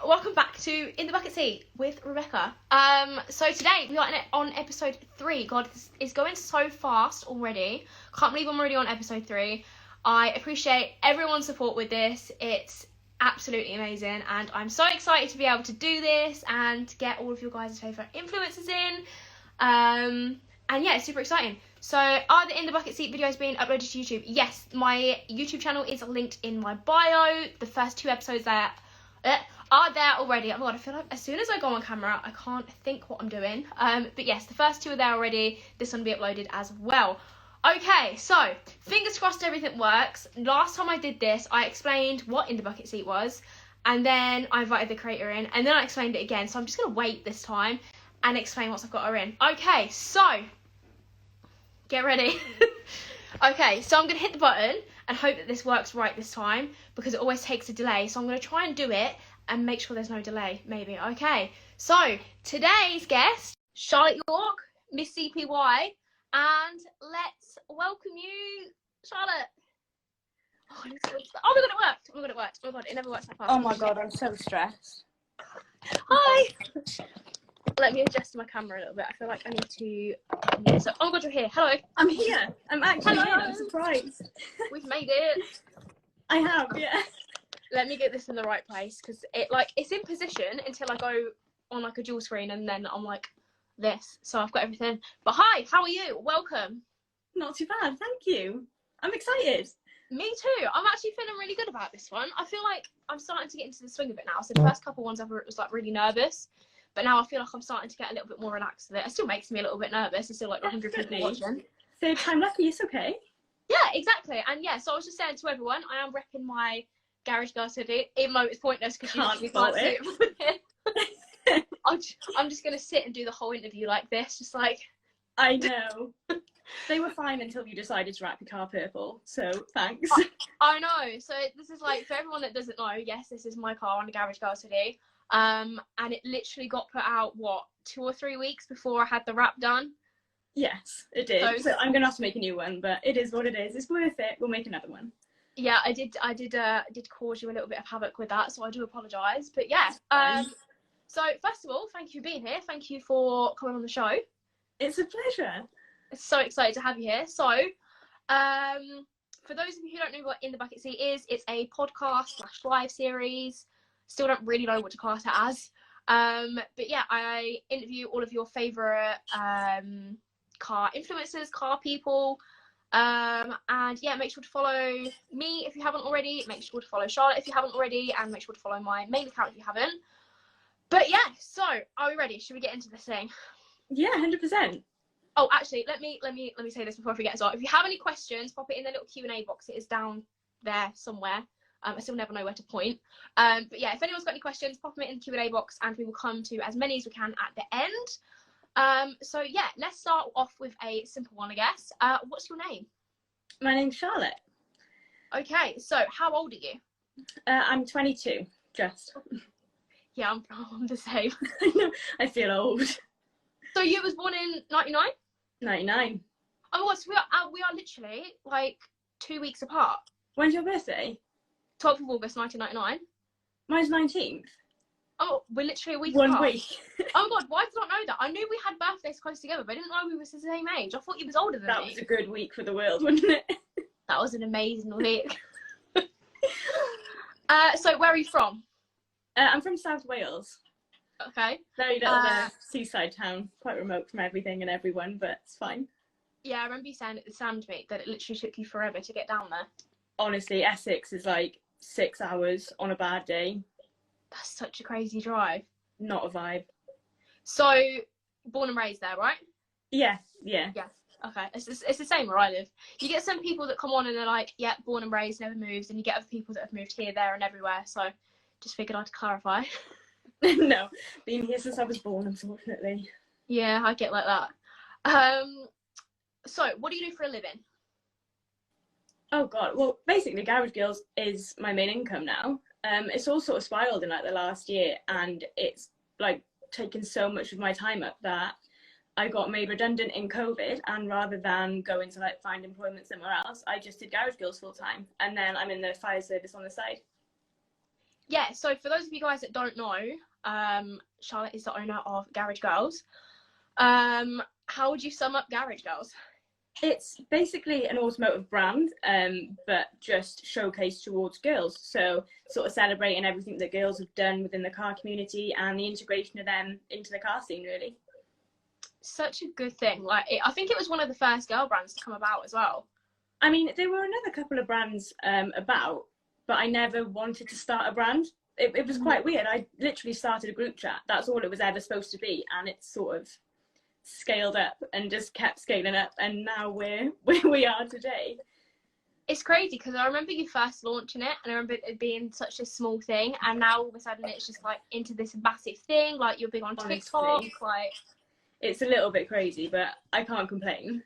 welcome back to In the Bucket Seat with Rebecca. So today we are on episode 3. God, this is going so fast already. Can't believe I'm already on episode 3. I appreciate everyone's support with this. It's absolutely amazing, and I'm so excited to be able to do this and get all of your guys' favourite influencers in. And yeah, it's super exciting. So, are the In the Bucket Seat videos being uploaded to YouTube? Yes, my YouTube channel is linked in my bio. The first 2 episodes there are there already. Oh my god, I feel like as soon as I go on camera, I can't think what I'm doing. But yes, the first 2 are there already. This one will be uploaded as well. Okay, so fingers crossed everything works. Last time I did this, I explained what In the Bucket Seat was, and then I invited the creator in, and then I explained it again. So I'm just gonna wait this time and explain once I've got her in. Okay, so get ready. Okay, so I'm gonna hit the button and hope that this works right this time, because it always takes a delay. So I'm gonna try and do it and make sure there's no delay, maybe. Okay, so today's guest, Charlotte York, Miss CPY, and let's welcome you, Charlotte. Oh my god, it worked. Oh my god, it worked. Oh my god, it never works that fast. Oh my god, I'm so stressed. Hi. Let me adjust my camera a little bit. I feel like I need to. Yeah, so, oh my god, you're here. Hello. I'm here. I'm actually Hello. here. I'm surprised. We've made it. I have, yeah. Let me get this in the right place, because it's in position until I go on like a dual screen, and then I'm like this. So I've got everything. But hi, how are you? Welcome. Not too bad, thank you. I'm excited. Me too. I'm actually feeling really good about this one. I feel like I'm starting to get into the swing of it now. So the first couple ones I was like really nervous, but now I feel like I'm starting to get a little bit more relaxed with it. It still makes me a little bit nervous. There's still like 100 people watching. Third time lucky, it's okay. Yeah, exactly. And yeah, so I was just saying to everyone, I am repping my Garage Girls hoodie, even though it's pointless because you can't see it. I'm just going to sit and do the whole interview like this, just like... I know. They were fine until you decided to wrap your car purple, so thanks. I know. So this is like, for everyone that doesn't know, yes, this is my car on the Garage Girls hoodie. And it literally got put out, 2 or 3 weeks before I had the wrap done? Yes, it did. So I'm going to have to make a new one, but it is what it is. It's worth it. We'll make another one. Yeah, I did cause you a little bit of havoc with that, so I do apologise. But yeah, so first of all, thank you for being here. Thank you for coming on the show. It's a pleasure. So excited to have you here. So, for those of you who don't know what In the Bucket Seat is, it's a podcast/live series. Still don't really know what to class it as. But yeah, I interview all of your favourite car influencers, car people. And yeah, make sure to follow me if you haven't already. Make sure to follow Charlotte if you haven't already, and make sure to follow my main account if you haven't. But yeah, so are we ready? Should we get into this thing? Yeah, 100%. Oh, actually, let me say this before I forget as well. If you have any questions, pop it in the little Q&A box. It is down there somewhere. I still never know where to point. But yeah, if anyone's got any questions, pop them in the Q&A box, and we will come to as many as we can at the end. So yeah, let's start off with a simple one, I guess. What's your name? My name's Charlotte. Okay, so how old are you? I'm 22, just. Yeah, I'm the same. I know, I feel old. So you was born in 99? 99. Oh, what? So we are literally like 2 weeks apart. When's your birthday? 12th of August 1999. Mine's 19th. Oh, we're literally a week apart. 1 week. Oh my god, why did I not know that? I knew we had birthdays close together, but I didn't know we were the same age. I thought you was older than me. That was a good week for the world, wasn't it? That was an amazing week. So where are you from? I'm from South Wales. Okay. Very little seaside town, quite remote from everything and everyone, but it's fine. Yeah, I remember you saying at the stand to me that it literally took you forever to get down there. Honestly, Essex is like 6 hours on a bad day. That's such a crazy drive. Not a vibe. So, born and raised there, right? Yeah. Yeah. Okay. It's the same where I live. You get some people that come on and they're like, yeah, born and raised, never moved. And you get other people that have moved here, there and everywhere. So, just figured I'd clarify. No, been here since I was born, unfortunately. Yeah, I get like that. So, what do you do for a living? Oh god, well basically Garage Girls is my main income now. It's all sort of spiraled in like the last year, and it's like taken so much of my time up that I got made redundant in COVID, and rather than going to like find employment somewhere else, I just did Garage Girls full time, and then I'm in the fire service on the side. Yeah, so for those of you guys that don't know, Charlotte is the owner of Garage Girls. How would you sum up Garage Girls? It's basically an automotive brand, but just showcased towards girls. So sort of celebrating everything that girls have done within the car community and the integration of them into the car scene, really. Such a good thing. Like, I think it was one of the first girl brands to come about as well. I mean, there were another couple of brands about, but I never wanted to start a brand. It was quite weird. I literally started a group chat. That's all it was ever supposed to be, and it's sort of scaled up and just kept scaling up, and now we're where we are today. It's crazy because I remember you first launching it, and I remember it being such a small thing, and now all of a sudden it's just like into this massive thing. Like, you're big on TikTok. Like, it's a little bit crazy, but I can't complain.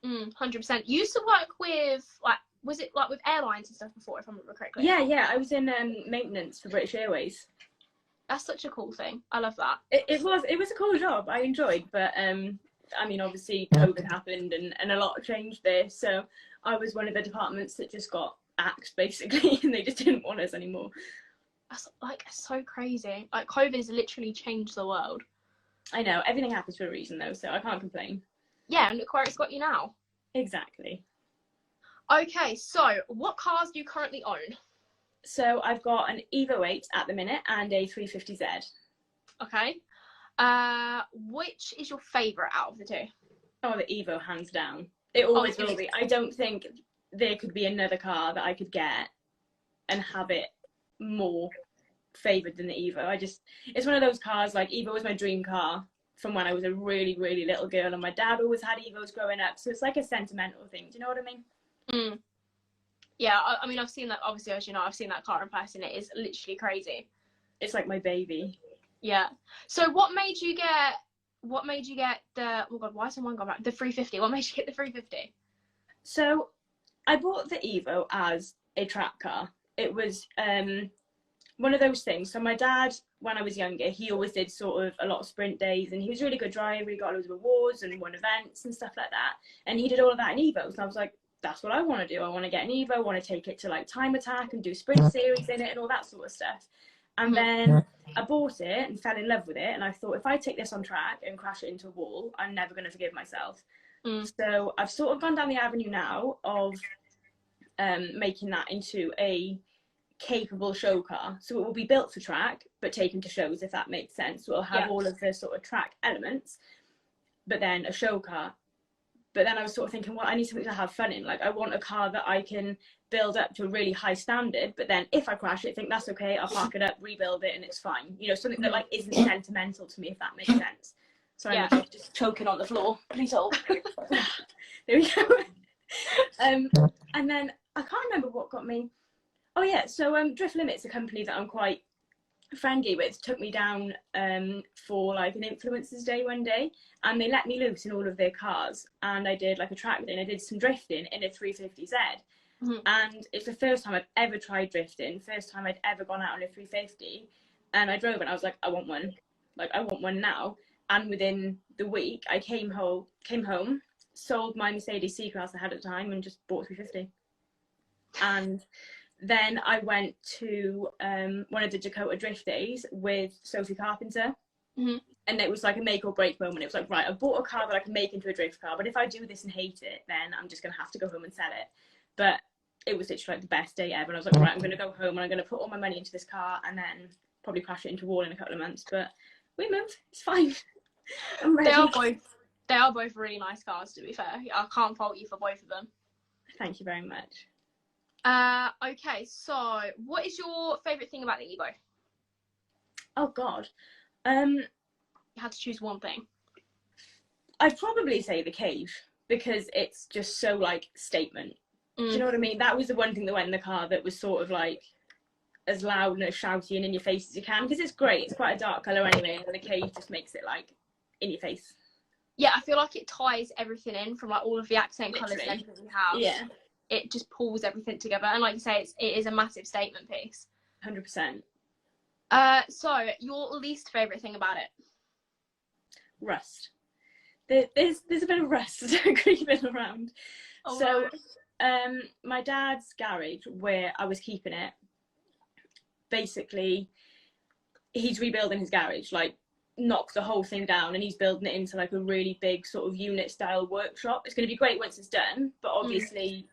100%. You used to work with, like, was it like with airlines and stuff before, if I remember correctly? Yeah. I was in maintenance for British Airways. That's such a cool thing. I love that. It was a cool job. I enjoyed, but I mean, obviously COVID happened and a lot changed there. So I was one of the departments that just got axed, basically, and they just didn't want us anymore. That's like so crazy. Like, COVID has literally changed the world. I know, everything happens for a reason though, so I can't complain. Yeah, and look where it's got you now. Exactly. Okay, so what cars do you currently own? So I've got an Evo 8 at the minute and a 350Z. Okay. Which is your favourite out of the two? Oh, the Evo, hands down. It always will be. I don't think there could be another car that I could get and have it more favoured than the Evo. It's one of those cars, like, Evo was my dream car from when I was a really, really little girl, and my dad always had Evos growing up, so it's like a sentimental thing. Do you know what I mean? Yeah, I mean, I've seen that, obviously, as you know, I've seen that car in person. It is literally crazy. It's like my baby. Yeah. So what made you get the, oh god, why is someone gone back? The 350. What made you get the 350? So I bought the Evo as a track car. It was one of those things. So my dad, when I was younger, he always did sort of a lot of sprint days, and he was a really good driver. He got loads of awards and won events and stuff like that. And he did all of that in Evos. And I was like, that's what I want to do. I want to get an Evo. I want to take it to like time attack and do sprint series in it and all that sort of stuff. And then I bought it and fell in love with it. And I thought, if I take this on track and crash it into a wall, I'm never going to forgive myself. So I've sort of gone down the avenue now of making that into a capable show car. So it will be built for track, but taken to shows, if that makes sense. So it'll have all of the sort of track elements, but then a show car. But then I was sort of thinking, well, I need something to have fun in. Like, I want a car that I can build up to a really high standard, but then if I crash it, think that's okay, I'll park it up, rebuild it, and it's fine. You know, something that like isn't sentimental to me, if that makes sense. So I'm just choking on the floor. Please hold. There we go. And then I can't remember what got me. Oh yeah, so Drift Limit's a company that I'm quite friendly with, took me down for like an influencers day one day, and they let me loose in all of their cars, and I did like a track day, and I did some drifting in a 350Z. And it's the first time I've ever tried drifting, first time I'd ever gone out on a 350, and I drove it and I was like, I want one now. And within the week I came home, sold my Mercedes C-Class I had at the time, and just bought 350. And then I went to one of the Dakota Drift days with Sophie Carpenter. And it was like a make or break moment. It was like, right, I bought a car that I can make into a drift car, but if I do this and hate it, then I'm just going to have to go home and sell it. But it was literally like the best day ever. And I was like, right, I'm going to go home and I'm going to put all my money into this car and then probably crash it into a wall in a couple of months. But we moved. It's fine. I'm ready. They are both really nice cars, to be fair. I can't fault you for both of them. Thank you very much. Okay, so what is your favourite thing about the Evo? Oh God. You had to choose one thing. I'd probably say the cage, because it's just so like statement. Do you know what I mean? That was the one thing that went in the car that was sort of like as loud and as shouty and in your face as you can, because it's great. It's quite a dark colour anyway, and the cage just makes it like in your face. Yeah, I feel like it ties everything in, from like all of the accent colours and everything we have. Yeah. It just pulls everything together, and like you say, it is a massive statement piece. 100%. So your least favourite thing about it? Rust. There's a bit of rust creeping around. Oh, so no. My dad's garage, where I was keeping it, basically he's rebuilding his garage, like knocked the whole thing down, and he's building it into like a really big sort of unit style workshop. It's going to be great once it's done, but obviously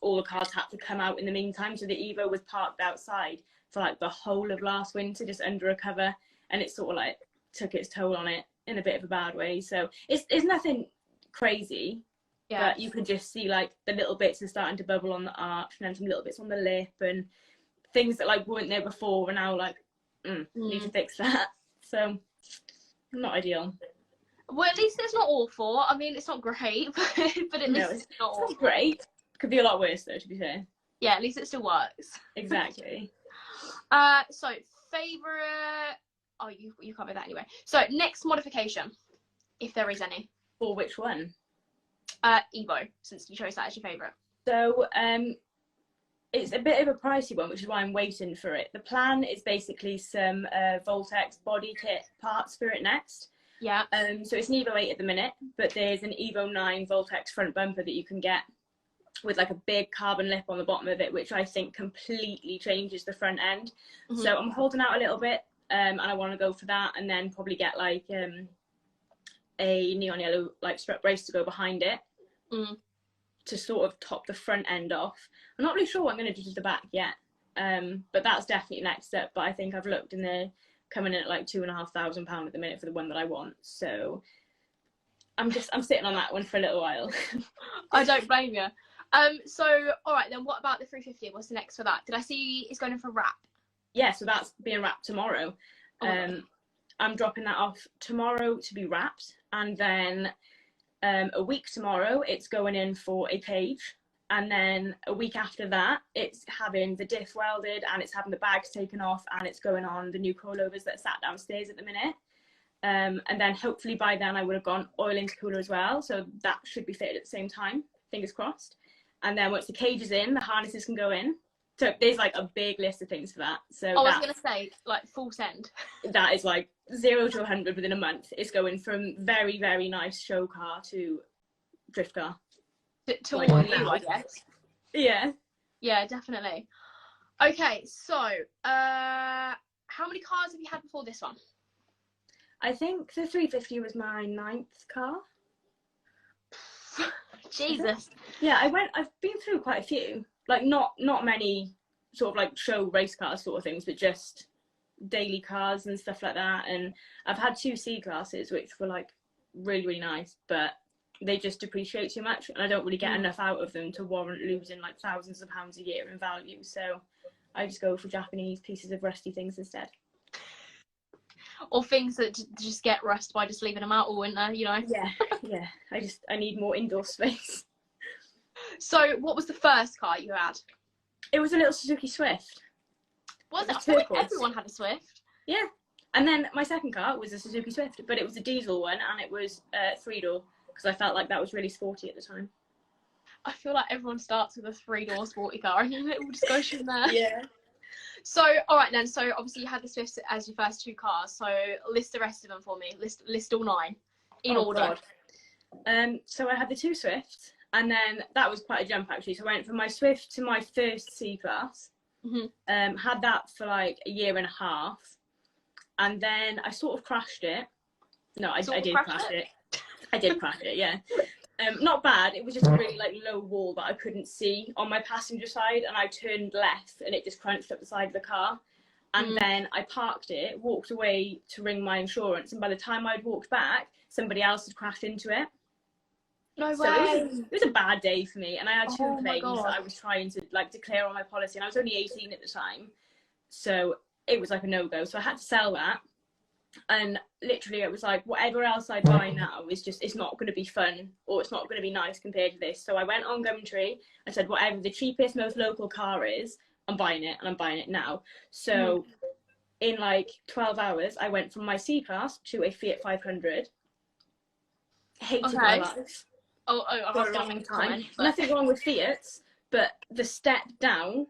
all the cars had to come out in the meantime, so the Evo was parked outside for like the whole of last winter, just under a cover, and it sort of like took its toll on it in a bit of a bad way. So it's nothing crazy, but you can just see like the little bits are starting to bubble on the arch, and then some little bits on the lip, and things that like weren't there before are now like need to fix that. So not ideal. Well, at least it's not awful. I mean, it's not great, but at least it's not awful. It's not great. Could be a lot worse though, to be fair. Yeah, at least it still works. Exactly. So favorite. Oh, you covered that anyway. So next modification, if there is any. For which one? Evo, since you chose that as your favorite. So it's a bit of a pricey one, which is why I'm waiting for it. The plan is basically some Voltex body kit parts for it next. Yeah. So it's an Evo 8 at the minute, but there's an Evo 9 Voltex front bumper that you can get with like a big carbon lip on the bottom of it, which I think completely changes the front end. So I'm holding out a little bit, and I want to go for that, and then probably get like a neon yellow like strap brace to go behind it to sort of top the front end off. I'm not really sure what I'm going to do to the back yet, but that's definitely next step. But I think I've looked and they're coming in at like £2,500 at the minute for the one that I want. So I'm sitting on that one for a little while. I don't blame you. So all right then, what about the 350? What's the next for that? Did I see it's going in for wrap? Yeah, so that's being wrapped tomorrow. I'm dropping that off tomorrow to be wrapped, and then a week tomorrow it's going in for a cage, and then a week after that it's having the diff welded, and it's having the bags taken off, and it's going on the new coilovers that are sat downstairs at the minute. And then hopefully by then I would have gone oil intercooler as well, so that should be fitted at the same time, fingers crossed. And then once the cage is in, the harnesses can go in. So there's like a big list of things for that. So I was going to say, like, full send. That is like 0 to 100 within a month. It's going from very, very nice show car to drift car. To like all new, I guess. Yeah. Yeah, definitely. Okay, so how many cars have you had before this one? I think the 350 was my 9th car. Jesus. Yeah, I've been through quite a few. Like not many sort of like show race cars sort of things, but just daily cars and stuff like that. And I've had 2 C classes, which were like really, really nice, but they just depreciate too much, and I don't really get enough out of them to warrant losing like thousands of pounds a year in value. So I just go for Japanese pieces of rusty things instead. Or things that just get rust by just leaving them out all winter, you know? Yeah. I need more indoor space. So what was the first car you had? It was a little Suzuki Swift. Was it? I thought everyone had a Swift. Yeah. And then my second car was a Suzuki Swift, but it was a diesel one, and it was 3-door, because I felt like that was really sporty at the time. I feel like everyone starts with a 3-door sporty car, and it will just go from there. Yeah. So, all right then. So, obviously, you had the Swifts as your first 2 cars. So, list the rest of them for me. List all 9 in order. God. So I had the 2 Swifts, and then that was quite a jump actually. So I went from my Swift to my first C class. Had that for like a year and a half, and then I sort of crashed it. No, I did crash it. I did crash it. Yeah. Not bad. It was just a really like low wall that I couldn't see on my passenger side, and I turned left and it just crunched up the side of the car. And then I parked it, walked away to ring my insurance, and by the time I'd walked back, somebody else had crashed into it. No so way. It was a bad day for me, and I had 2 claims that I was trying to like declare on my policy, and I was only 18 at the time, so it was like a no-go. So I had to sell that. And literally it was like, whatever else I buy now is just, it's not going to be fun, or it's not going to be nice compared to this. So I went on Gumtree, I said whatever the cheapest, most local car is, I'm buying it, and I'm buying it now. So in like 12 hours I went from my C class to a Fiat 500. Hated my life for a long time. Nothing wrong with Fiats, but the step down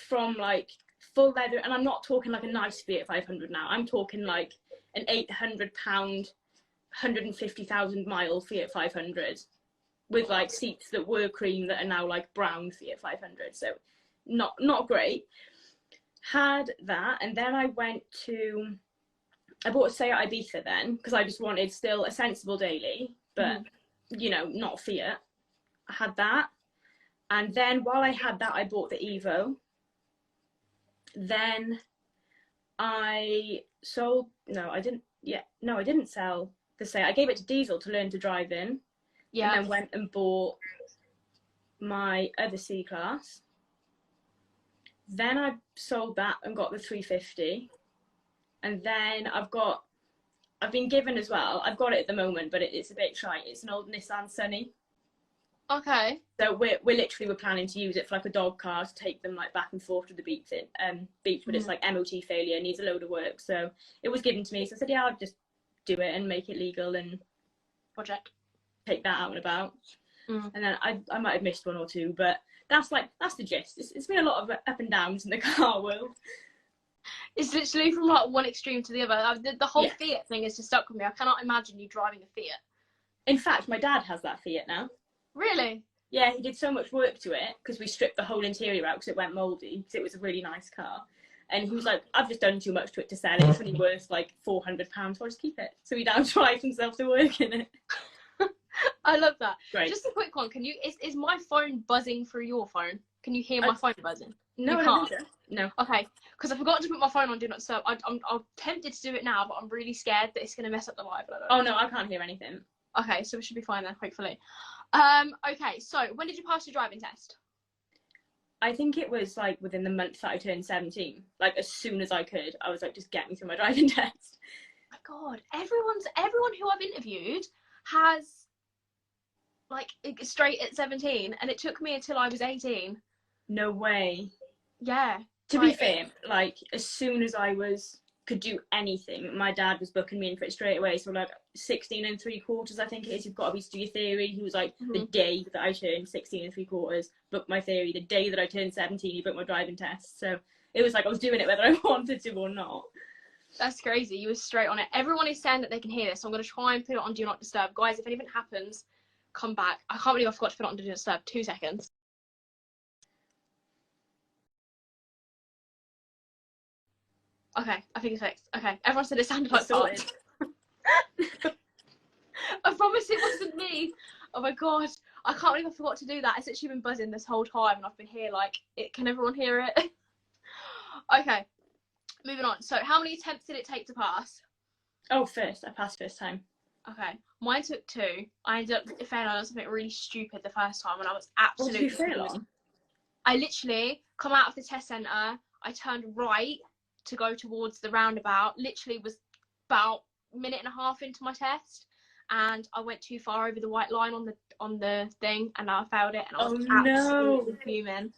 from like full leather, and I'm not talking like a nice Fiat 500 now, I'm talking like an £800 150,000 mile Fiat 500 with like seats that were cream that are now like brown Fiat 500. So not great. had that, and then I bought a Seat Ibiza then, because I just wanted still a sensible daily, but you know, not Fiat. I had that, and then while I had that, I bought the Evo. Then I sold. No, I didn't. Yeah, no, I didn't sell the Seat. I gave it to Diesel to learn to drive in, Yeah. and then went and bought my other C class. Then I sold that and got the 350, and then I've been given as well. I've got it at the moment, but it's a bit trite. It's an old Nissan Sunny. Okay. So we're planning to use it for like a dog car to take them like back and forth to the beach. But it's like MOT failure, needs a load of work. So it was given to me. So I said, yeah, I'll just do it and make it legal and Project. take that out and about. And then I might have missed one or two, but that's the gist. It's been a lot of up and downs in the car world. It's literally from like one extreme to the other. The whole Fiat thing is just stuck with me. I cannot imagine you driving a Fiat. In fact, my dad has that Fiat now. Really? Yeah, he did so much work to it because we stripped the whole interior out because it went mouldy, because it was a really nice car. And he was like, I've just done too much to it to sell it. It's only worth like £400, so I'll just keep it. So he now drives himself to work in it. I love that. Great. Just a quick one. Is my phone buzzing through your phone? Can you hear my phone buzzing? No, you I don't think so. No. Okay, because I forgot to put my phone on Do Not Disturb. I'm tempted to do it now, but I'm really scared that it's going to mess up the live. Oh no, I can't hear anything. Okay, so we should be fine then, hopefully. Okay, so when did you pass your driving test? I think it was like within the month that I turned 17. Like as soon as I could, I was like, just get me through my driving test. Oh my God, everyone who I've interviewed has like straight at 17, and it took me until I was 18. No way. Yeah. To be fair, like as soon as I could do anything, my dad was booking me in for it straight away. So like 16 3/4, I think it is. You've got to do your theory. He was like, the day that I turned 16 3/4, booked my theory. The day that I turned 17, he booked my driving test. So it was like I was doing it whether I wanted to or not. That's crazy. You were straight on it. Everyone is saying that they can hear this, so I'm going to try and put it on Do Not Disturb. Guys, if anything happens, come back. I can't believe I forgot to put it on Do Not Disturb. 2 seconds. Okay, I think it's fixed. Okay, everyone said it sounded like sorted. I promise it wasn't me. Oh my God, I can't believe I forgot to do that. It's actually been buzzing this whole time, and I've been here like, can everyone hear it? Okay, moving on. So, how many attempts did it take to pass? Oh, I passed first time. Okay, mine took 2. I ended up failing on something really stupid the first time, and I was absolutely. What did you fail on? I literally come out of the test centre. I turned right to go towards the roundabout. Literally was about a minute and a half into my test, and I went too far over the white line on the thing, and I failed it, and I was absolutely fuming.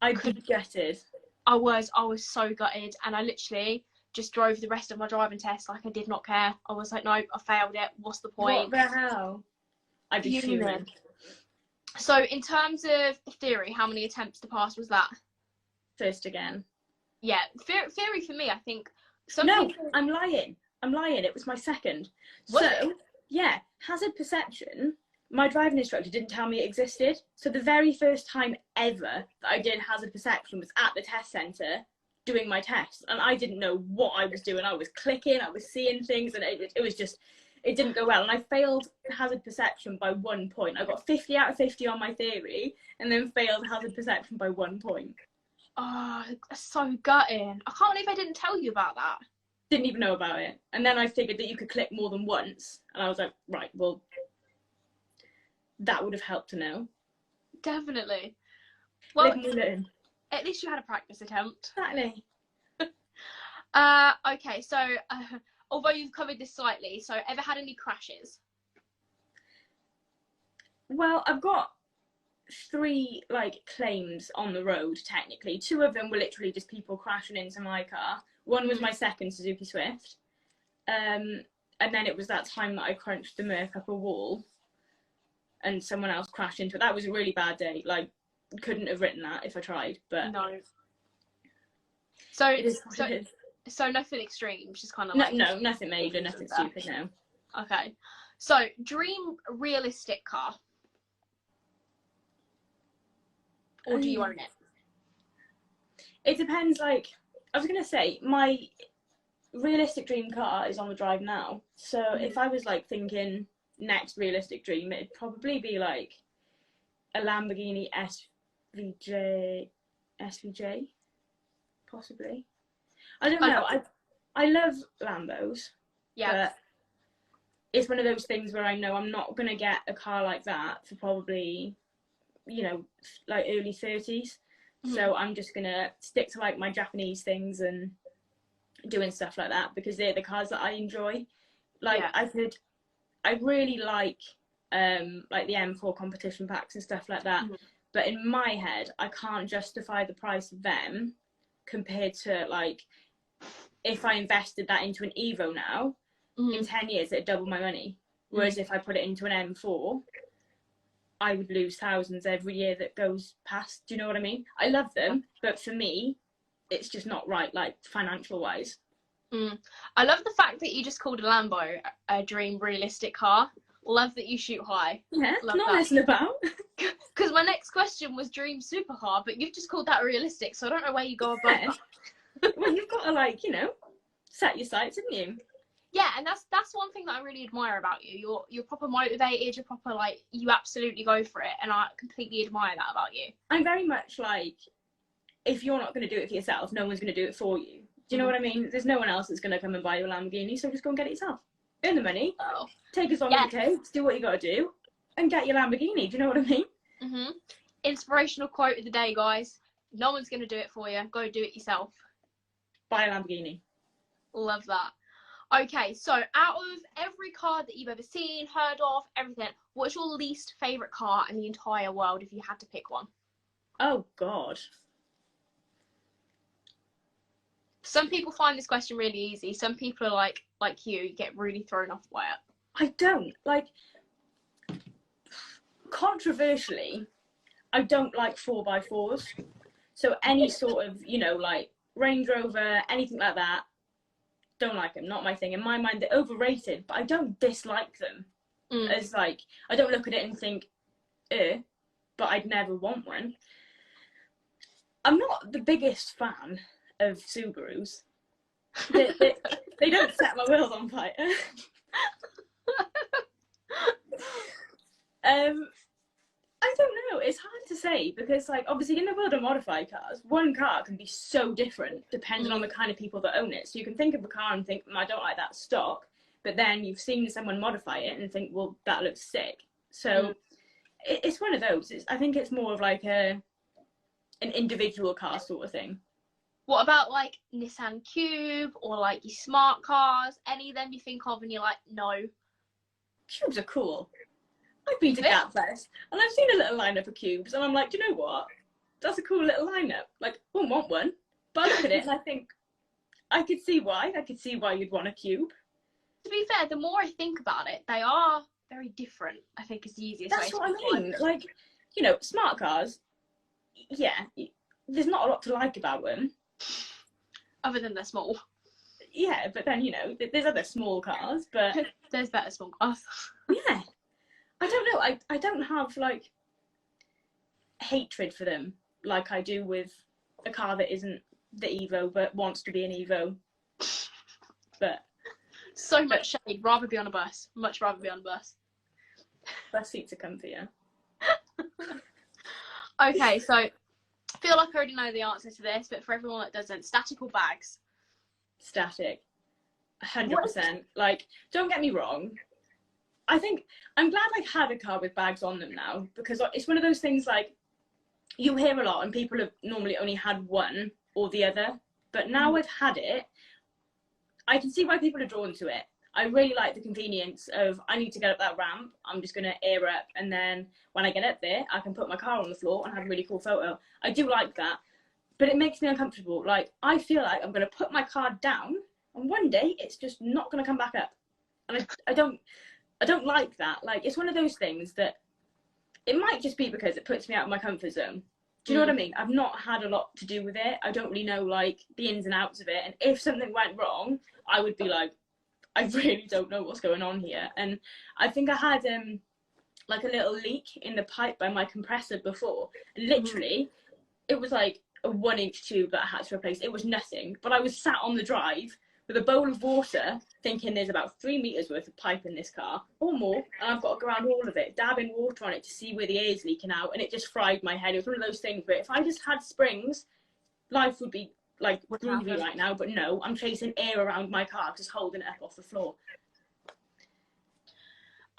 I'd be gutted. I was so gutted, and I literally just drove the rest of my driving test like I did not care. I was like, no, I failed it. What's the point? What the hell? I'd be fuming. So in terms of theory, how many attempts to pass was that? First again. Yeah, theory for me, I think. No, I'm lying. It was my second. Yeah, hazard perception. My driving instructor didn't tell me it existed. So the very first time ever that I did hazard perception was at the test centre doing my test, and I didn't know what I was doing. I was clicking, I was seeing things, and it was just, it didn't go well. And I failed hazard perception by 1 point. I got 50 out of 50 on my theory, and then failed hazard perception by 1 point. Oh, that's so gutting. I can't believe I didn't tell you about that. Didn't even know about it. And then I figured that you could click more than once, and I was like, right, well, that would have helped to know. Definitely. Well, learn. At least you had a practice attempt. Exactly. Okay, so although you've covered this slightly, so ever had any crashes? Well, I've got 3 claims on the road technically. 2 of them were literally just people crashing into my car. One was my second Suzuki Swift, and then it was that time that I crunched the Merc up a wall and someone else crashed into it. That was a really bad day. Couldn't have written that if I tried, but no. So it is what it is. So nothing extreme, just kind of no, nothing major, nothing stupid. No. Okay, so dream realistic car, or do you own it? It depends. I was gonna say my realistic dream car is on the drive now. So if I was like thinking next realistic dream, it'd probably be like a Lamborghini SVJ, possibly. I don't know. I love Lambos, Yeah. but it's one of those things where I know I'm not gonna get a car like that for probably, you know, like early 30s. So I'm just gonna stick to like my Japanese things and doing stuff like that because they're the cars that I enjoy. Like I really like the M4 competition packs and stuff like that. But in my head, I can't justify the price of them compared to like if I invested that into an Evo now, in 10 years it'd double my money. Whereas if I put it into an M4, I would lose thousands every year that goes past. Do you know what I mean? I love them, but for me, it's just not right, like financial wise. I love the fact that you just called a Lambo a dream realistic car. Love that you shoot high. Yeah, love not that. messing about. Because my next question was dream supercar, but you've just called that realistic, so I don't know where you go above that. Well, you've got to like, you know, set your sights, haven't you? Yeah, and that's one thing that I really admire about you. You're proper motivated. You're proper like you absolutely go for it, and I completely admire that about you. I'm very much like, if you're not going to do it for yourself, no one's going to do it for you. Do you know what I mean? There's no one else that's going to come and buy you a Lamborghini, so just go and get it yourself. Earn the money, take as long as it takes, do what you got to do, and get your Lamborghini. Do you know what I mean? Inspirational quote of the day, guys. No one's going to do it for you. Go do it yourself. Buy a Lamborghini. Love that. Okay, so out of every car that you've ever seen, heard of, everything, what's your least favourite car in the entire world if you had to pick one? Oh, God. Some people find this question really easy. Some people are like you get really thrown off by it. I don't. Like, controversially, I don't like 4x4s. So any sort of, you know, like Range Rover, anything like that, don't like them. Not my thing. In my mind, they're overrated, but I don't dislike them. As like, I don't look at it and think, but I'd never want one. I'm not the biggest fan of Subarus. They don't set my wheels on fire. I don't know. It's hard to say because, like, obviously in the world of modified cars, one car can be so different depending on the kind of people that own it. So you can think of a car and think, I don't like that stock, but then you've seen someone modify it and think, well, that looks sick. So it's one of those. I think it's more of like an individual car sort of thing. What about like Nissan Cube or like your smart cars? Any of them you think of and you're like, no? Cubes are cool. I've been to Gapfest and I've seen a little lineup of cubes and I'm like, do you know what? That's a cool little lineup. Like, I wouldn't want one, but I look at it and I think I could see why. I could see why you'd want a cube. To be fair, the more I think about it, they are very different. I think is the easiest way. That's what I mean. Like, you know, smart cars. Yeah, there's not a lot to like about them. Other than they're small. Yeah, but then, you know, there's other small cars, but there's better small cars. Yeah. I don't know. I don't have like hatred for them like I do with a car that isn't the Evo but wants to be an Evo. But so much shade. Rather be on a bus. Much rather be on a bus. Bus seats are comfier. Okay, so I feel like I already know the answer to this, but for everyone that doesn't, static or bags? Static. 100%. Like, don't get me wrong. I think I'm glad I had a car with bags on them now because it's one of those things like you hear a lot and people have normally only had one or the other, but now I've had it, I can see why people are drawn to it. I really like the convenience of I need to get up that ramp, I'm just going to air up, and then when I get up there, I can put my car on the floor and have a really cool photo. I do like that, but it makes me uncomfortable. Like, I feel like I'm going to put my car down and one day it's just not going to come back up. And I don't like that. Like, it's one of those things that it might just be because it puts me out of my comfort zone. Do you know what I mean? I've not had a lot to do with it. I don't really know, like, the ins and outs of it. And if something went wrong, I would be like, I really don't know what's going on here. And I think I had, like, a little leak in the pipe by my compressor before. And literally, it was like a 1-inch tube that I had to replace. It was nothing. But I was sat on the drive with a bowl of water thinking there's about 3 meters worth of pipe in this car or more. And I've got to go around all of it, dabbing water on it to see where the air's leaking out. And it just fried my head. It was one of those things where if I just had springs, life would be like groovy right now. But no, I'm chasing air around my car, just holding it up off the floor.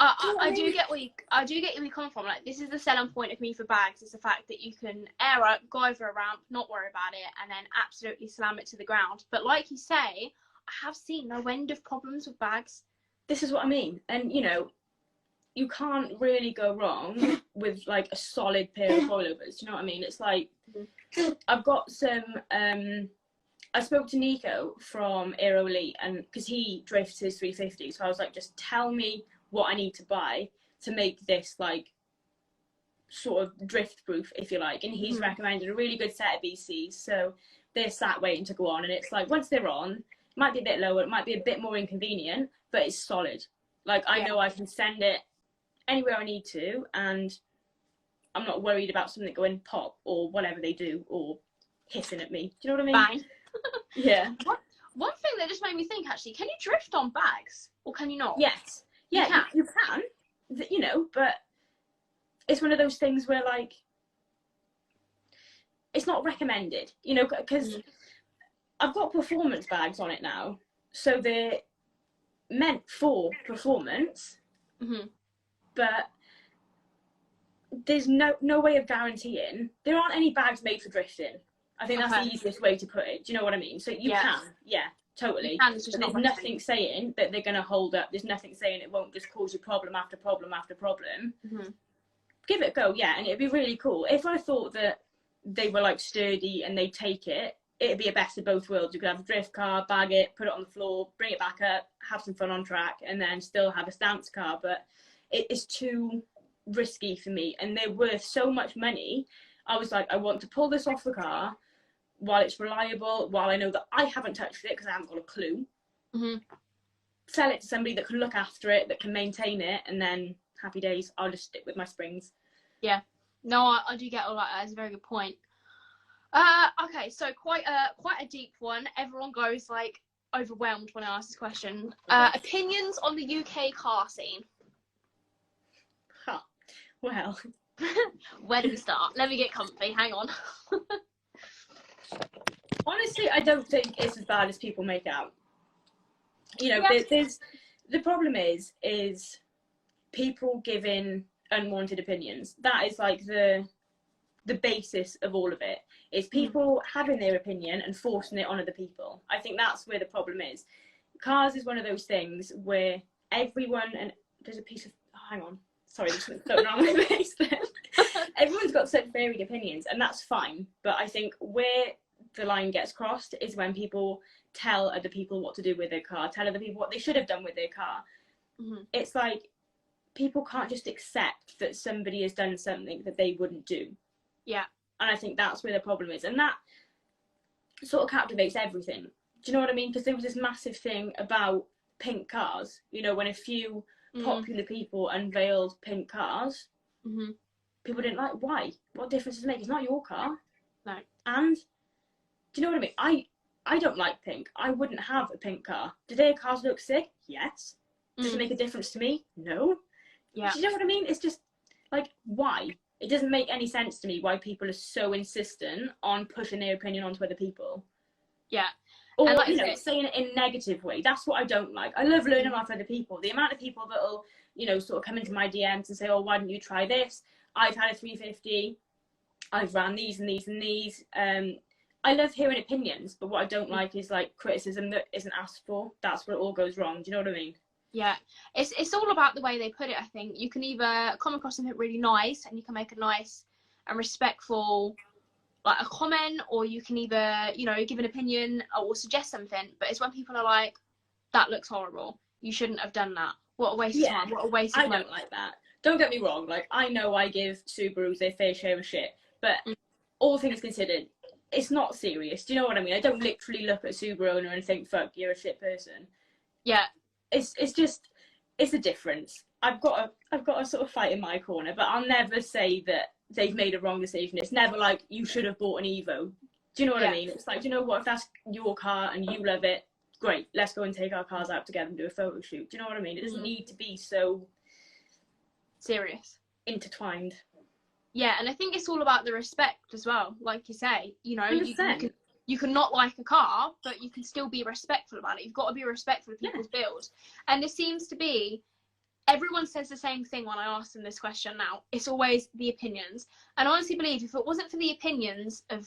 I do get where you come from. Like, this is the selling point of me for bags, is the fact that you can air up, go over a ramp, not worry about it, and then absolutely slam it to the ground. But like you say, I have seen no end of problems with bags. This is what I mean. And, you know, you can't really go wrong with like a solid pair of coilovers. Do you know what I mean? It's like, I've got some, I spoke to Nico from Aero Elite, and because he drifts his 350, so I was like, just tell me what I need to buy to make this like sort of drift proof, if you like. And he's recommended a really good set of BCs, so they're sat waiting to go on. And it's like, once they're on, it might be a bit lower, it might be a bit more inconvenient, but it's solid. Like, I know I can send it anywhere I need to, and I'm not worried about something going pop or whatever they do, or hissing at me. Do you know what I mean? Bang. Yeah. One thing that just made me think, actually, can you drift on bags, or can you not? Yes. Yeah, you can, you know, but it's one of those things where, like, it's not recommended, you know, because I've got performance bags on it now, so they're meant for performance, but there's no way of guaranteeing. There aren't any bags made for drifting. I think that's the easiest way to put it. Do you know what I mean? So you can, totally. There's nothing saying that they're going to hold up. There's nothing saying it won't just cause you problem after problem after problem. Give it a go, yeah, and it'd be really cool. If I thought that they were like sturdy and they'd take it, it'd be a best of both worlds. You could have a drift car, bag it, put it on the floor, bring it back up, have some fun on track, and then still have a stance car. But it is too risky for me, and they're worth so much money. I was like, I want to pull this off the car while it's reliable, while I know that I haven't touched it because I haven't got a clue. Sell it to somebody that can look after it, that can maintain it, and then happy days. I'll just stick with my springs. Yeah. No, I do get all that. That's a very good point. Okay, so quite a deep one. Everyone goes like overwhelmed when I ask this question. Opinions on the UK car scene. Well, where do we start? Let me get comfy. Hang on. Honestly, I don't think it's as bad as people make out. You know, there's the problem is people giving unwanted opinions. That is like the basis of all of it. Is people having their opinion and forcing it on other people. I think that's where the problem is. Cars is one of those things where everyone, and there's a piece of hang on, sorry, there's something floating around my face there. Everyone's got such varied opinions, and that's fine. But I think where the line gets crossed is when people tell other people what to do with their car, tell other people what they should have done with their car. It's like people can't just accept that somebody has done something that they wouldn't do. Yeah. And I think that's where the problem is. And that sort of captivates everything. Do you know what I mean? Because there was this massive thing about pink cars, you know, when a few popular people unveiled pink cars, people didn't like. Why? What difference does it make? It's not your car. No. And do you know what I mean? I don't like pink. I wouldn't have a pink car. Do their cars look sick? Yes. Does it make a difference to me? No. Yeah. Do you know what I mean? It's just like, why? It doesn't make any sense to me why people are so insistent on pushing their opinion onto other people. Yeah. Or, like, you know, saying it in a negative way. That's what I don't like. I love learning off other people. The amount of people that'll, you know, sort of come into my DMs and say, oh, why don't you try this? I've had a 350. I've ran these and these and these. I love hearing opinions, but what I don't like is like criticism that isn't asked for. That's where it all goes wrong. Do you know what I mean? Yeah, it's all about the way they put it. I think you can either come across something really nice and you can make a nice and respectful like a comment, or you can either, you know, give an opinion or suggest something. But it's when people are like, that looks horrible, you shouldn't have done that, what a waste of time, what a waste of money. I don't like that. Don't get me wrong, like, I know I give Subarus their fair share of shit, but all things considered, it's not serious. Do you know what I mean? I don't literally look at a Subaru owner and think, fuck, you're a shit person. Yeah. It's just, it's a difference. I've got a sort of fight in my corner, but I'll never say that they've made a wrong decision. It's never like, you should have bought an Evo. Do you know what Yeah. I mean? It's like, do you know what, if that's your car and you love it, great, let's go and take our cars out together and do a photo shoot. Do you know what I mean? It doesn't need to be so serious. intertwined. Yeah, and I think it's all about the respect as well. Like you say, you know, you can not like a car, but you can still be respectful about it. You've got to be respectful of people's build. And it seems to be, everyone says the same thing when I ask them this question now. It's always the opinions. And I honestly believe if it wasn't for the opinions of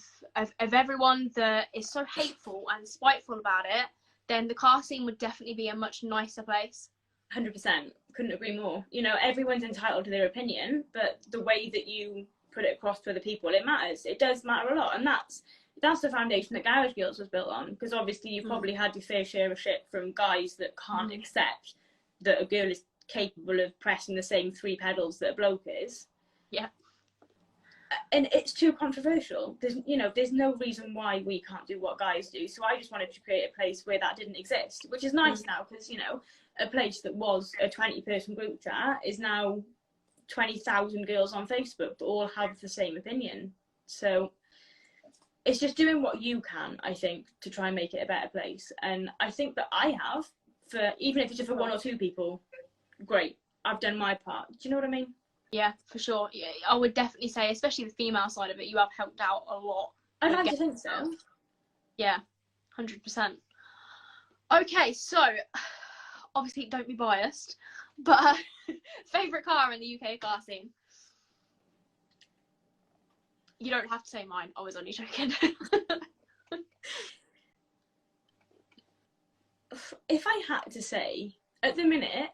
everyone that is so hateful and spiteful about it, then the car scene would definitely be a much nicer place. 100%. Couldn't agree more. You know, everyone's entitled to their opinion, but the way that you put it across to other people, it matters. It does matter a lot. And that's the foundation that Garage Girls was built on. Because obviously you've probably had your fair share of shit from guys that can't accept that a girl is capable of pressing the same 3 pedals that a bloke is. Yeah. And it's too controversial. There's no reason why we can't do what guys do. So I just wanted to create a place where that didn't exist, which is nice now, because, you know, a place that was a 20-person group chat is now 20,000 girls on Facebook that all have the same opinion. So it's just doing what you can, I think, to try and make it a better place. And I think that I have, for even if it's just for 1 or 2 people, great, I've done my part. Do you know what I mean? Yeah, for sure. Yeah, I would definitely say, especially the female side of it, you have helped out a lot. I'd like to think so. Yeah, 100%. Okay, so obviously don't be biased, but favourite car in the UK car scene? You don't have to say mine. I was only joking. If I had to say, at the minute,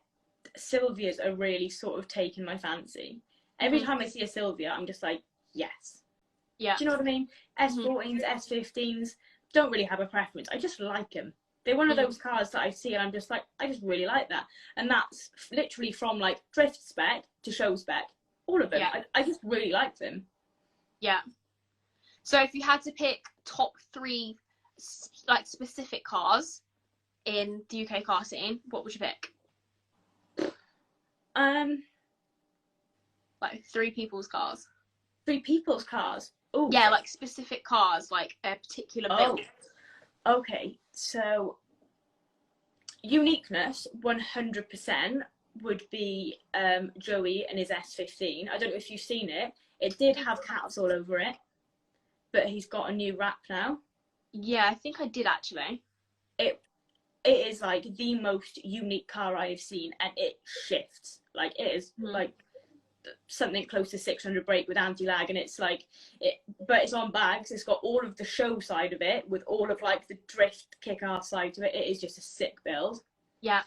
Sylvias are really sort of taking my fancy. Every time I see a Sylvia, I'm just like, yes. Yeah. Do you know what I mean? S14s, S15s, don't really have a preference. I just like them. They're one of those cars that I see and I'm just like, I just really like that. And that's literally from like drift spec to show spec. All of them. Yeah. I just really like them. Yeah. So if you had to pick top 3 like specific cars in the UK car scene, what would you pick? Like 3 people's cars. 3 people's cars? Oh. Yeah, like specific cars, like a particular build. Okay, so uniqueness 100% would be Joey and his S15. I don't know if you've seen it. It did have cats all over it, but he's got a new wrap now. Yeah, I think I did actually. It is like the most unique car I have seen, and it shifts. Like it is like something close to 600 brake with anti-lag, and it's like but it's on bags. It's got all of the show side of it with all of like the drift kick-ass side to it. It is just a sick build. Yeah.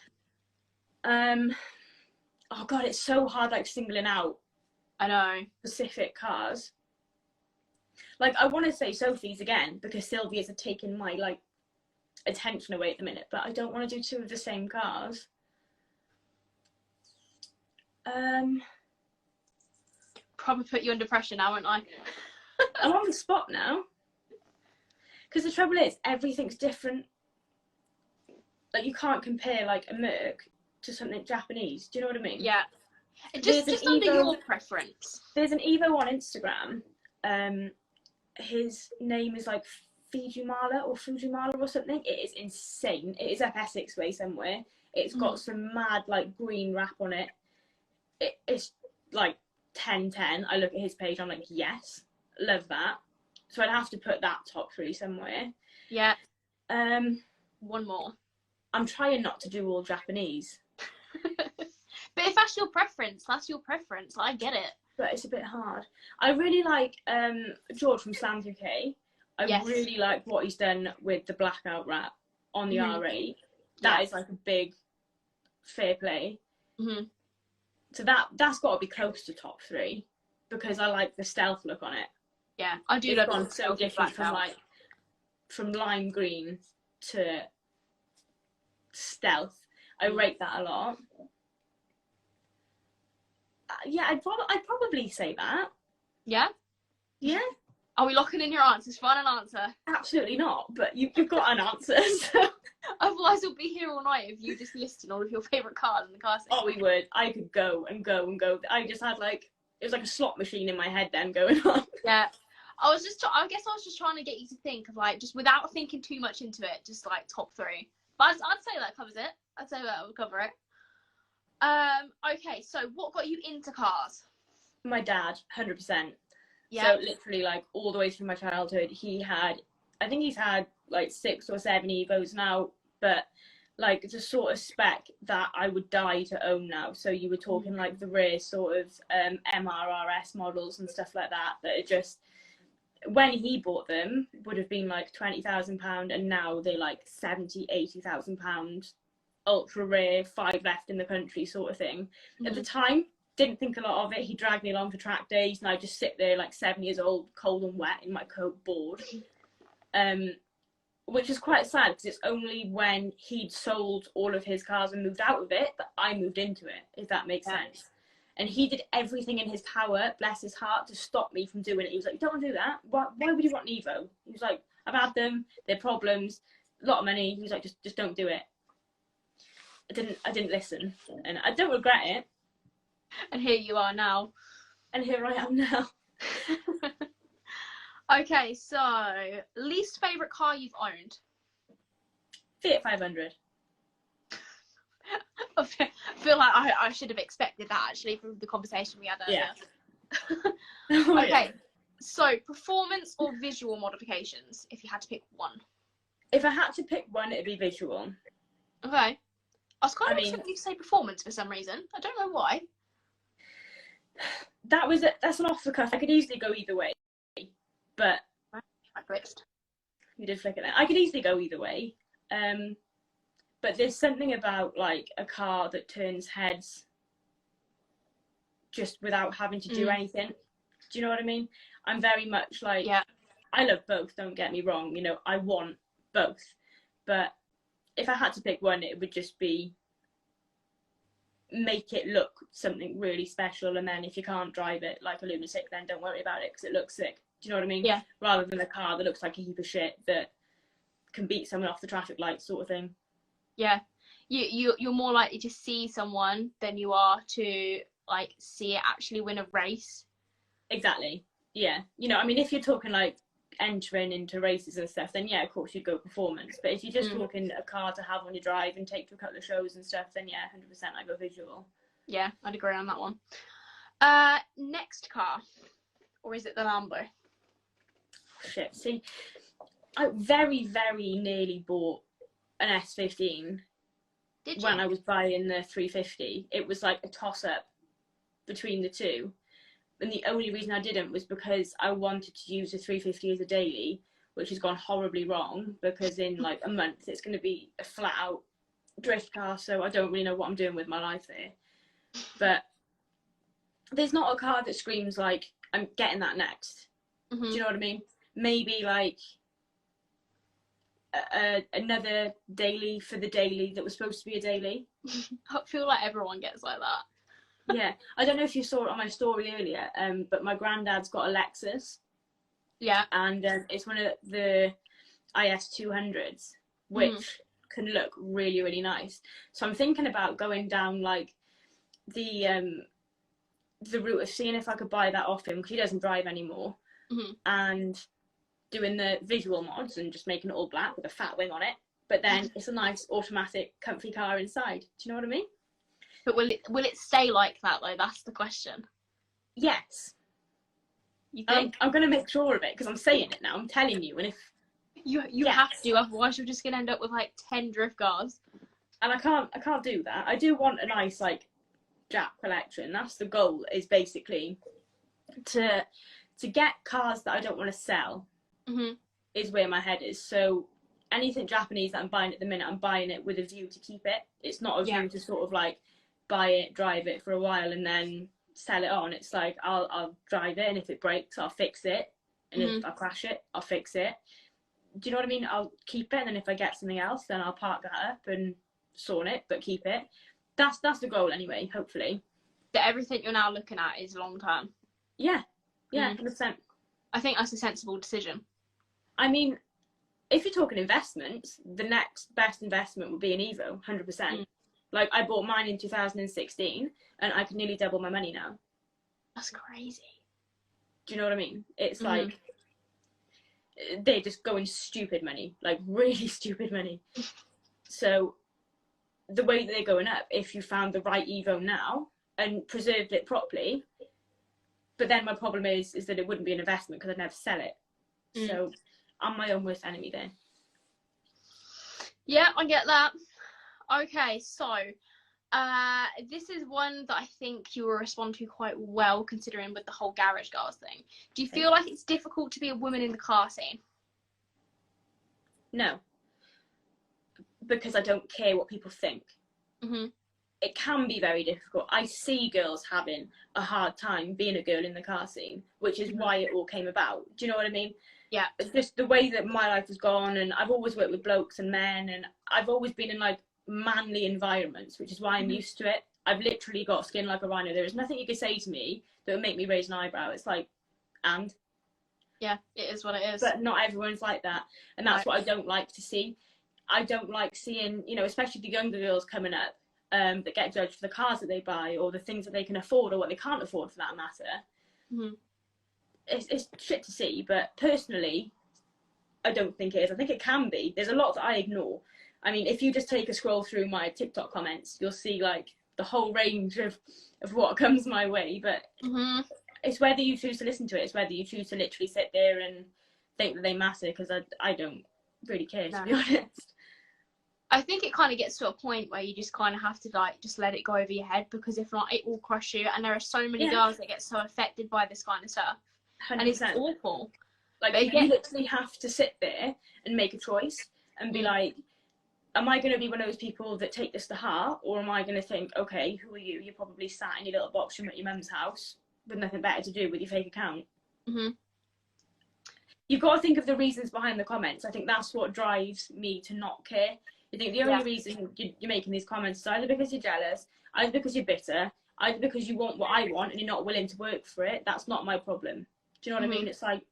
Oh god, it's so hard like singling out I know specific cars. Like I want to say Sophie's again because Sylvia's have taken my like attention away at the minute, but I don't want to do 2 of the same cars. Probably put you under pressure now, won't I? I'm on the spot now. Because the trouble is, everything's different. Like, you can't compare, like, a Merc to something Japanese. Do you know what I mean? Yeah. Just under your preference. There's an Evo on Instagram. His name is, like, Fujimala or something. It is insane. It is up Essex way somewhere. It's got some mad, like, green wrap on it. It's, like, 10/10. I look at his page, I'm like, yes, love that. So I'd have to put that top 3 somewhere. Yeah. One more. I'm trying not to do all Japanese. But if that's your preference, that's your preference. I get it. But it's a bit hard. I really like George from Slams UK. I really like what he's done with the blackout wrap on the R8. That is like a big fair play. So that's got to be close to top 3 because I like the stealth look on it. Yeah, I do it's love gone it. So different from lime green to stealth. I rate that a lot. Yeah, I'd probably say that. Yeah? Yeah. Are we locking in your answers? Final answer? Absolutely not, but you've got an answer. So. Otherwise, we'll be here all night if you just listed all of your favourite cars in the car scene. Oh, we would. I could go and go and go. I just had it was like a slot machine in my head then going on. Yeah. I guess I was just trying to get you to think of like, just without thinking too much into it, just like top three. But I'd say that covers it. I'd say that would cover it. Okay, so what got you into cars? My dad, 100%. Yeah. So literally, like, all the way through my childhood, I think he's had like 6 or 7 Evos now, but like the sort of spec that I would die to own now. So you were talking like the rare sort of MRRS models and stuff like that are just, when he bought them, would have been like £20,000, and now they're like £70,000-£80,000, ultra rare, 5 left in the country sort of thing. At the time, didn't think a lot of it. He dragged me along for track days, and I just sit there like 7 years old, cold and wet in my coat, bored. Which is quite sad, because it's only when he'd sold all of his cars and moved out of it that I moved into it, if that makes sense. And he did everything in his power, bless his heart, to stop me from doing it. He was like, you don't want to do that. Why would you want an Evo? He was like, I've had them, they're problems, a lot of money. He was like, just don't do it. I didn't listen, and I don't regret it. And here you are now. And here I am now. Okay, so least favourite car you've owned? Fiat 500. I feel like I should have expected that, actually, from the conversation we had earlier. Yeah. Okay, so performance or visual modifications, if you had to pick one? If I had to pick one, it'd be visual. Okay. I was kind of expecting you to say performance for some reason. I don't know why. That's an off the cuff. I could easily go either way, but I glitched. You did flick it there. I could easily go either way, but there's something about like a car that turns heads just without having to do anything. Do you know what I mean? I'm very much like, I love both, don't get me wrong, you know, I want both, but if I had to pick one, it would just be make it look something really special, and then if you can't drive it like a lunatic, then don't worry about it because it looks sick. Do you know what I mean? Yeah. Rather than a car that looks like a heap of shit that can beat someone off the traffic light, sort of thing. Yeah. You're more likely to see someone than you are to like see it actually win a race. Exactly. Yeah. You know, I mean, if you're talking like entering into races and stuff, then yeah, of course you'd go performance. But if you're just talking a car to have on your drive and take to a couple of shows and stuff, then yeah, 100% I go visual. Yeah, I'd agree on that one. Next car, or is it the Lambo? Shit. See, I very, very nearly bought an S15. Did you? When I was buying the 350. It was like a toss-up between the two. And the only reason I didn't was because I wanted to use the 350 as a daily, which has gone horribly wrong, because in like a month it's going to be a flat out drift car, so I don't really know what I'm doing with my life there. But there's not a car that screams like, I'm getting that next. Do you know what I mean? Maybe like another daily for the daily that was supposed to be a daily. I feel like everyone gets like that. Yeah, I don't know if you saw it on my story earlier, but my granddad's got a Lexus. Yeah. And it's one of the IS200s, which can look really, really nice. So I'm thinking about going down like the route of seeing if I could buy that off him, because he doesn't drive anymore, and doing the visual mods and just making it all black with a fat wing on it. But then it's a nice automatic, comfy car inside. Do you know what I mean? But will it stay like that though? That's the question. Yes. You think? I'm going to make sure of it, because I'm saying it now. I'm telling you, and if you have to, otherwise you're just going to end up with like 10 drift cars. And I can't do that. I do want a nice like Jap collection. That's the goal. Is basically to get cars that I don't want to sell. Is where my head is. So anything Japanese that I'm buying at the minute, I'm buying it with a view to keep it. It's not a view to sort of like buy it, drive it for a while, and then sell it on. It's like I'll drive it, and if it breaks, I'll fix it, and if I crash it, I'll fix it. Do you know what I mean? I'll keep it, and then if I get something else, then I'll park that up and sawn it, but keep it. That's the goal anyway. Hopefully. That everything you're now looking at is long term. Yeah, 100%. I think that's a sensible decision. I mean, if you're talking investments, the next best investment would be an Evo, 100%. Like, I bought mine in 2016, and I could nearly double my money now. That's crazy. Do you know what I mean? It's like, they're just going stupid money, like really stupid money. So the way that they're going up, if you found the right Evo now and preserved it properly, but then my problem is that it wouldn't be an investment because I'd never sell it. So I'm my own worst enemy there. Yeah, I get that. Okay, so this is one that I think you will respond to quite well, considering with the whole garage girls thing. Do you feel like it's difficult to be a woman in the car scene? No, because I don't care what people think. It can be very difficult. I see girls having a hard time being a girl in the car scene, which is why it all came about. Do you know what I mean? Yeah. It's just the way that my life has gone, and I've always worked with blokes and men, and I've always been in like manly environments, which is why I'm used to it. I've literally got skin like a rhino. There is nothing you could say to me that would make me raise an eyebrow. It's like, and yeah, it is what it is. But not everyone's like that, and that's what I don't like to see. I don't like seeing, you know, especially the younger girls coming up that get judged for the cars that they buy or the things that they can afford or what they can't afford for that matter. It's shit to see, but personally, I don't think it is. I think it can be. There's a lot that I ignore. I mean, if you just take a scroll through my TikTok comments, you'll see like the whole range of what comes my way. But it's whether you choose to listen to it. It's whether you choose to literally sit there and think that they matter, because I don't really care, to be honest. I think it kind of gets to a point where you just kind of have to like just let it go over your head, because if not, it will crush you. And there are so many girls that get so affected by this kind of stuff. 100%. And it's awful. Like, you literally have to sit there and make a choice and be like, am I going to be one of those people that take this to heart, or am I going to think, okay, who are you? You're probably sat in your little box room at your mum's house with nothing better to do with your fake account. You've got to think of the reasons behind the comments. I think that's what drives me to not care. You think the only reason you're making these comments is either because you're jealous, either because you're bitter, either because you want what I want and you're not willing to work for it. That's not my problem. Do you know what I mean? It's like,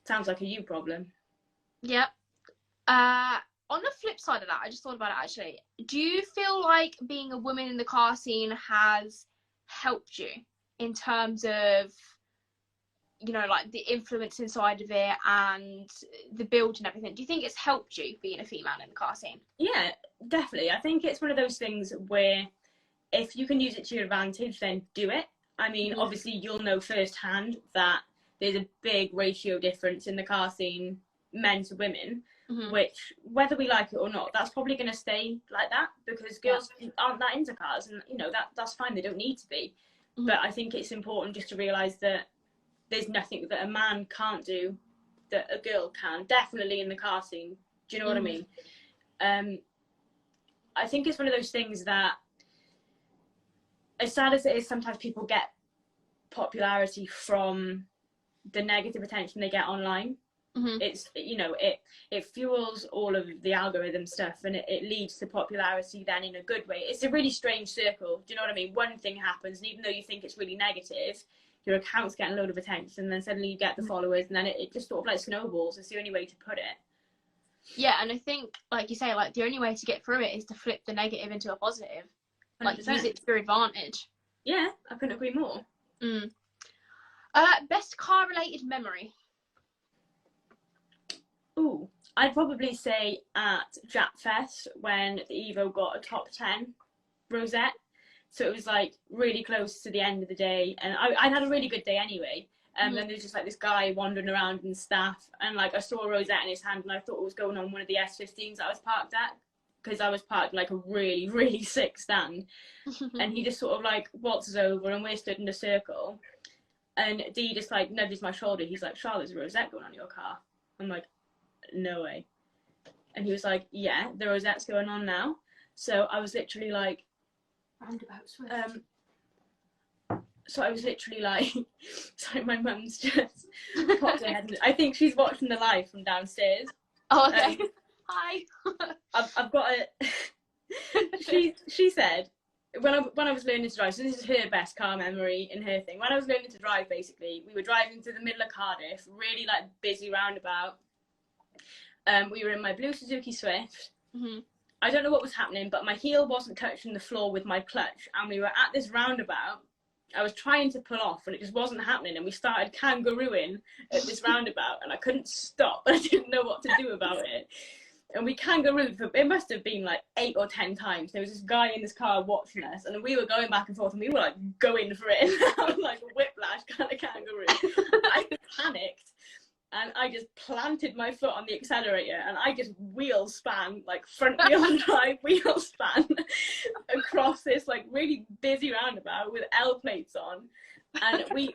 sounds like a you problem. Yeah. On the flip side of that, I just thought about it actually. Do you feel like being a woman in the car scene has helped you in terms of, you know, like the influence inside of it and the build and everything? Do you think it's helped you being a female in the car scene? Yeah, definitely. I think it's one of those things where if you can use it to your advantage, then do it. I mean, obviously you'll know firsthand that there's a big ratio difference in the car scene, men to women, which, whether we like it or not, that's probably going to stay like that, because girls aren't that into cars, and you know, that's fine, they don't need to be. But I think it's important just to realise that there's nothing that a man can't do that a girl can, definitely in the car scene. Do you know what I mean? I think it's one of those things that, as sad as it is, sometimes people get popularity from the negative attention they get online. It's, you know, it fuels all of the algorithm stuff, and it leads to popularity then in a good way. It's a really strange circle. Do you know what I mean? One thing happens, and even though you think it's really negative, your account's getting a load of attention, and then suddenly you get the followers, and then it just sort of like snowballs. It's the only way to put it. Yeah, and I think, like you say, like the only way to get through it is to flip the negative into a positive. 100%. Like, use it to your advantage. Yeah, I couldn't agree more. Best car-related memory? Ooh, I'd probably say at Japfest when the Evo got a top 10 rosette. So it was like really close to the end of the day, and I'd had a really good day anyway. And then there's just like this guy wandering around in staff, and like I saw a rosette in his hand, and I thought it was going on one of the S15s I was parked at, because I was parked like a really, really sick stand. And he just sort of like waltzes over, and we're stood in a circle, and D just like nudges my shoulder. He's like, "Charlotte, there's a rosette going on your car." I'm like, no way. And he was like, yeah, the rosette's going on now. So I was literally like, roundabout Swift. So I was literally like, sorry, my mum's just popped her head in. I think she's watching the live from downstairs. Oh, okay. Hi. I've got a. She said when I was learning to drive. So this is her best car memory in her thing. When I was learning to drive, basically, we were driving through the middle of Cardiff, really like busy roundabout. We were in my blue Suzuki Swift. I don't know what was happening, but my heel wasn't touching the floor with my clutch, and we were at this roundabout, I was trying to pull off and it just wasn't happening, and we started kangarooing at this roundabout and I couldn't stop. I didn't know what to do about it. And we kangarooed for, it must have been like 8 or 10 times. There was this guy in this car watching us, and we were going back and forth, and we were like going for it. I was like a whiplash kind of kangaroo. I panicked, and I just planted my foot on the accelerator, and I just wheel span, like front wheel drive wheel span across this like really busy roundabout with L plates on. And we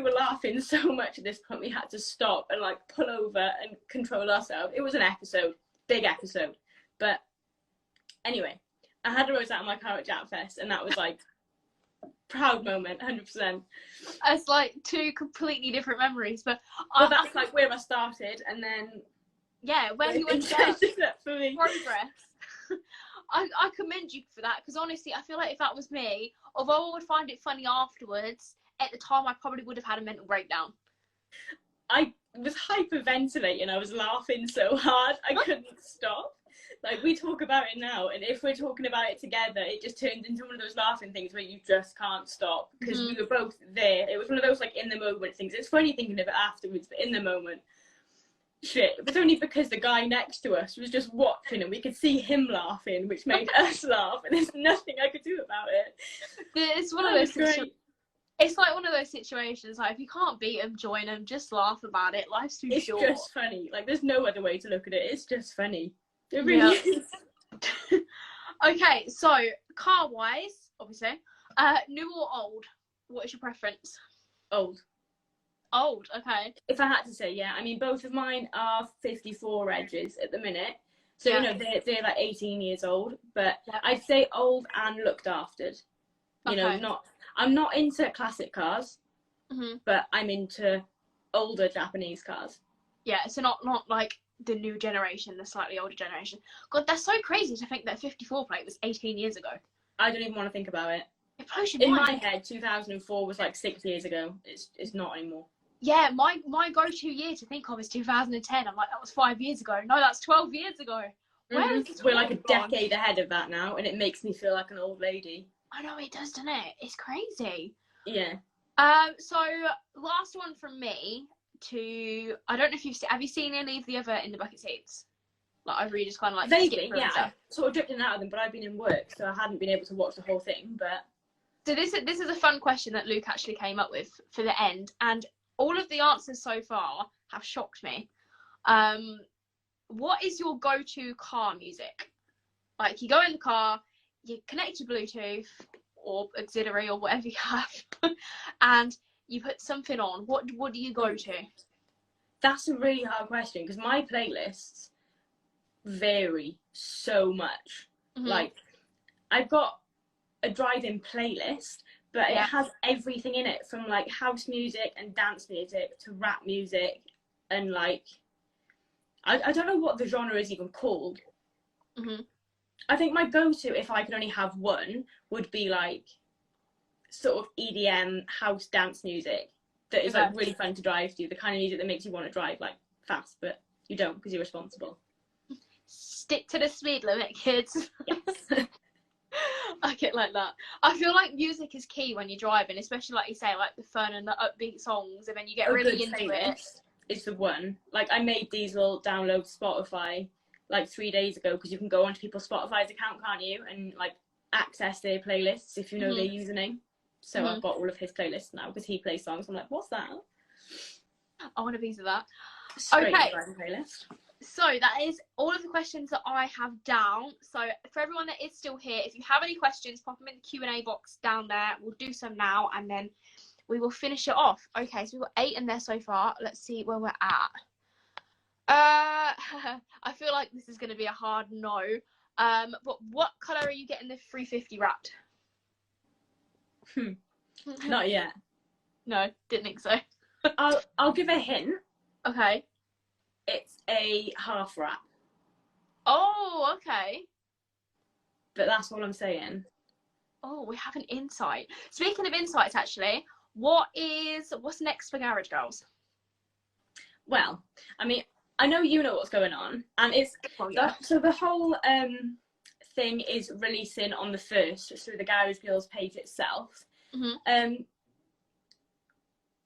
were laughing so much at this point we had to stop and like pull over and control ourselves. It was an episode. Big episode. But anyway, I had a rose out of my car at Japfest, and that was like proud moment, 100%. It's like two completely different memories, but that's like where I started, and then yeah, when you went that for me. Progress. I commend you for that, because honestly, I feel like if that was me, although I would find it funny afterwards, at the time I probably would have had a mental breakdown. I was hyperventilating. I was laughing so hard I couldn't stop. Like, we talk about it now, and if we're talking about it together, it just turns into one of those laughing things where you just can't stop, because we were both there. It was one of those like in the moment things. It's funny thinking of it afterwards, but in the moment, shit, it was only because the guy next to us was just watching and we could see him laughing, which made us laugh, and there's nothing I could do about it. It's one of those It's like one of those situations, like, if you can't beat them, join them, just laugh about it. Life's too short. It's just funny. Like, there's no other way to look at it. It's just funny. It really is. Okay, so car-wise, obviously, new or old? What is your preference? Old. Old, okay. If I had to say, yeah. I mean, both of mine are 54 edges at the minute. So, you know, they're like 18 years old. But I'd say old and looked after. You know, I'm not into classic cars, but I'm into older Japanese cars. Yeah, so not like the new generation, the slightly older generation. God, that's so crazy to think that 54 plate was 18 years ago. I don't even want to think about it. It blows your mind. mind. In my head, 2004 was like 6 years ago. It's not anymore. Yeah, my go-to year to think of is 2010. I'm like, that was 5 years ago. No, that's 12 years ago. Where is We're like a decade ahead of that now, and it makes me feel like an old lady. I know it does, doesn't it? It's crazy. Yeah. So last one from me I don't know if have you seen any of the other In the Bucket seats? Like, I've really just kind of like vaguely, yeah. I sort of dipped in and out of them, but I've been in work, so I hadn't been able to watch the whole thing. But so this is a fun question that Luke actually came up with for the end, and all of the answers so far have shocked me. What is your go-to car music? Like, you go in the car, you connect your Bluetooth or auxiliary or whatever you have, and you put something on. What do you go to? That's a really hard question, because my playlists vary so much. Like, I've got a driving playlist, but it has everything in it, from like house music and dance music to rap music, and like I don't know what the genre is even called. I think my go-to, if I could only have one, would be like sort of EDM house dance music that is like really fun to drive to, the kind of music that makes you want to drive like fast, but you don't because you're responsible. Stick to the speed limit, kids. Yes. I get like that. I feel like music is key when you're driving, especially like you say, like the fun and the upbeat songs, and then you get really into it. It's the one. Like, I made these little download Spotify like 3 days ago, because you can go onto people's Spotify's account, can't you, and like access their playlists if you know their username. So I've got all of his playlists now because he plays songs. I'm like, what's that? I want a piece of that. Straight okay. Playlist. So that is all of the questions that I have down. So for everyone that is still here, if you have any questions, pop them in the Q&A box down there. We'll do some now, and then we will finish it off. Okay, so we've got 8 in there so far. Let's see where we're at. I feel like this is going to be a hard no. But what colour are you getting the 350 wrapped? Not yet. No, didn't think so. I'll give a hint. Okay. It's a half wrap. Oh, okay. But that's all I'm saying. Oh, we have an insight. Speaking of insights, actually, what's next for Garage Girls? Well, I mean, I know you know what's going on, and it's so the whole thing is releasing on the 1st through the Garage Girls page itself.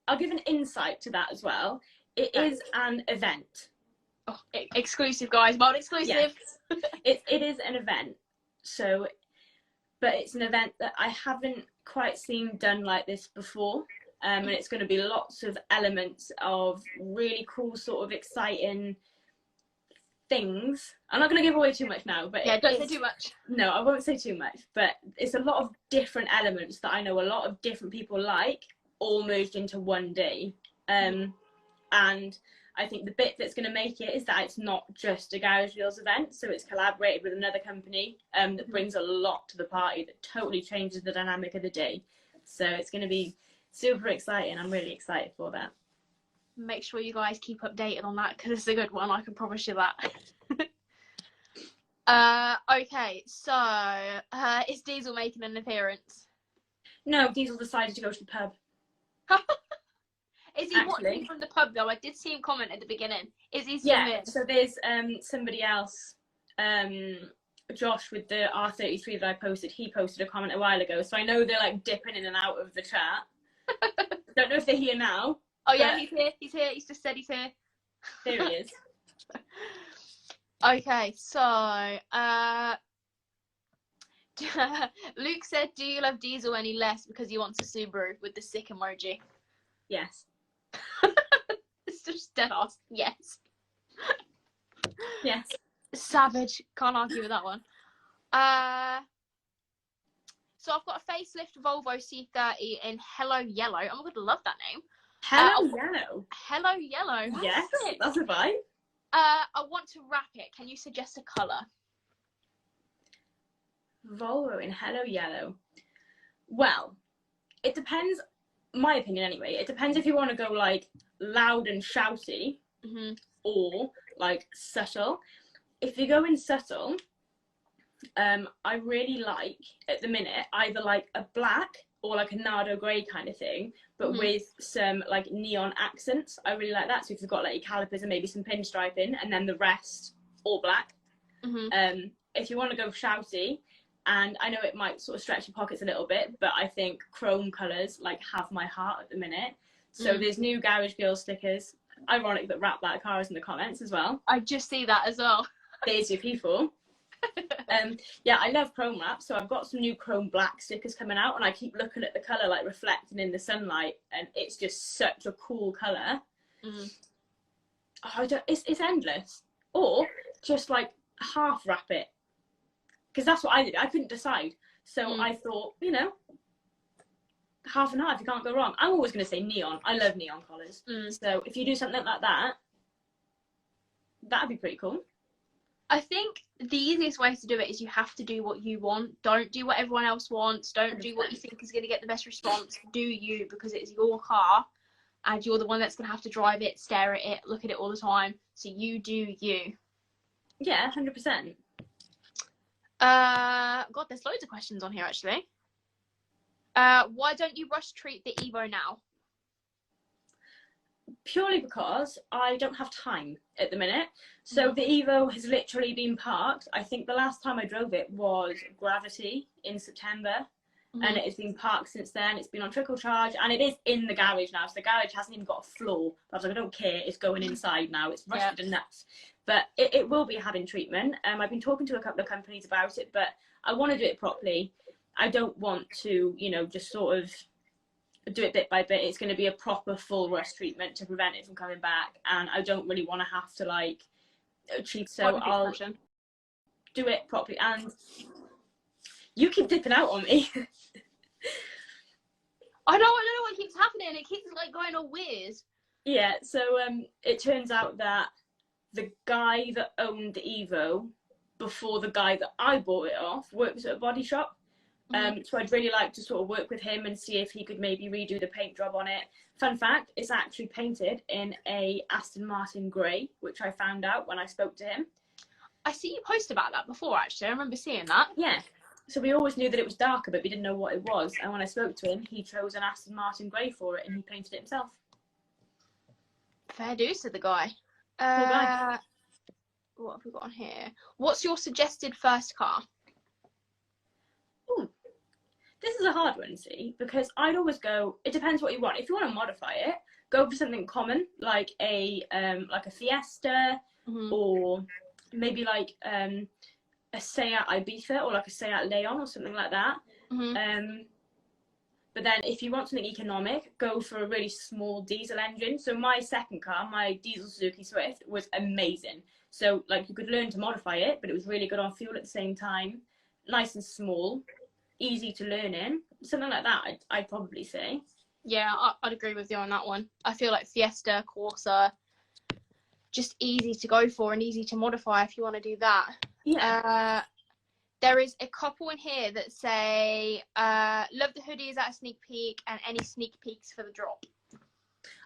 I'll give an insight to that as well. It is an event. Oh, exclusive, guys. Mild exclusive. Yes. It is an event. So, but it's an event that I haven't quite seen done like this before. And it's going to be lots of elements of really cool, sort of exciting things. I'm not going to give away too much now, but yeah, don't say too much. No, I won't say too much, but it's a lot of different elements that I know a lot of different people like, all merged into one day. And I think the bit that's going to make it is that it's not just a Garage Wheels event, so it's collaborated with another company that brings a lot to the party, that totally changes the dynamic of the day. So it's going to be super exciting. I'm really excited for that. Make sure you guys keep updated on that, because it's a good one, I can promise you that. Okay, so is Diesel making an appearance? No, Diesel decided to go to the pub. Is he watching from the pub though? I did see him comment at the beginning. Is he swimming? Yeah, so there's somebody else, Josh with the R33 that I posted, he posted a comment a while ago, so I know they're like dipping in and out of the chat. Don't know if they're here now. Oh yeah, he's here. He's just said he's here. There he is. Okay, so Luke said, do you love Diesel any less because he wants a Subaru with the sick emoji? Yes. It's just dead ass. Yes. Yes. Savage. Can't argue with that one. So I've got a facelift Volvo C30 in Hello Yellow. I'm gonna love that name. Hello Yellow. Hello Yellow. That's yes, it. That's a vibe. I want to wrap it. Can you suggest a colour? Volvo in Hello Yellow. Well, it depends. My opinion, anyway. It depends if you want to go like loud and shouty, or like subtle. If you go in subtle, I really like at the minute either like a black or like a nardo grey kind of thing, but with some like neon accents. I really like that. So if you've got like your calipers and maybe some pinstriping, and then the rest all black. If you want to go shouty, and I know it might sort of stretch your pockets a little bit, but I think chrome colours like have my heart at the minute. So there's new Garage Girl stickers. Ironic that Rap That Car is in the comments as well. I just see that as well. There's your people. Yeah, I love chrome wrap, so I've got some new chrome black stickers coming out, and I keep looking at the colour like reflecting in the sunlight, and it's just such a cool colour. It's endless. Or just like half wrap it, because that's what I did. I couldn't decide, so I thought, you know, half and half, you can't go wrong. I'm always going to say neon. I love neon colours. So if you do something like that, that'd be pretty cool. I think the easiest way to do it is you have to do what you want. Don't do what everyone else wants. Don't do what you think is going to get the best response. Do you, because it's your car and you're the one that's going to have to drive it, stare at it, look at it all the time. So you do you. Yeah, 100%. God, there's loads of questions on here actually. Why don't you rush treat the Evo now? Purely because I don't have time at the minute. So the Evo has literally been parked. I think the last time I drove it was Gravity in September, and it has been parked since then. It's been on trickle charge, and it is in the garage now. So the garage hasn't even got a floor. I was like, I don't care. It's going inside now. It's rusted and nuts. But it will be having treatment. I've been talking to a couple of companies about it, but I want to do it properly. I don't want to, you know, just sort of do it bit by bit. It's going to be a proper full rust treatment to prevent it from coming back, and I don't really want to have to like treat, so I'll do it properly. And you keep dipping out on me. I don't know what keeps happening. It keeps like going all weird. Yeah, so it turns out that the guy that owned the Evo before the guy that I bought it off works at a body shop. So I'd really like to sort of work with him and see if he could maybe redo the paint job on it. Fun fact, it's actually painted in a Aston Martin grey, which I found out when I spoke to him. I see you post about that before, actually. I remember seeing that. Yeah. So we always knew that it was darker, but we didn't know what it was. And when I spoke to him, he chose an Aston Martin grey for it, and he painted it himself. Fair dues to the guy. Cool guy. What have we got on here? What's your suggested first car? Ooh. this is a hard one, see, because I'd always go, it depends what you want. If you want to modify it, go for something common, like a Fiesta, or maybe like a Seat Ibiza, or like a Seat Leon, or something like that. But then if you want something economic, go for a really small diesel engine. So my second car, my diesel Suzuki Swift, was amazing. So like you could learn to modify it, but it was really good on fuel at the same time. Nice and small, easy to learn in. Something like that, I'd probably say. Yeah, I'd agree with you on that one. I feel like Fiesta, Corsa, just easy to go for and easy to modify if you want to do that. Yeah. There is a couple in here that say, love the hoodies at a sneak peek and any sneak peeks for the drop.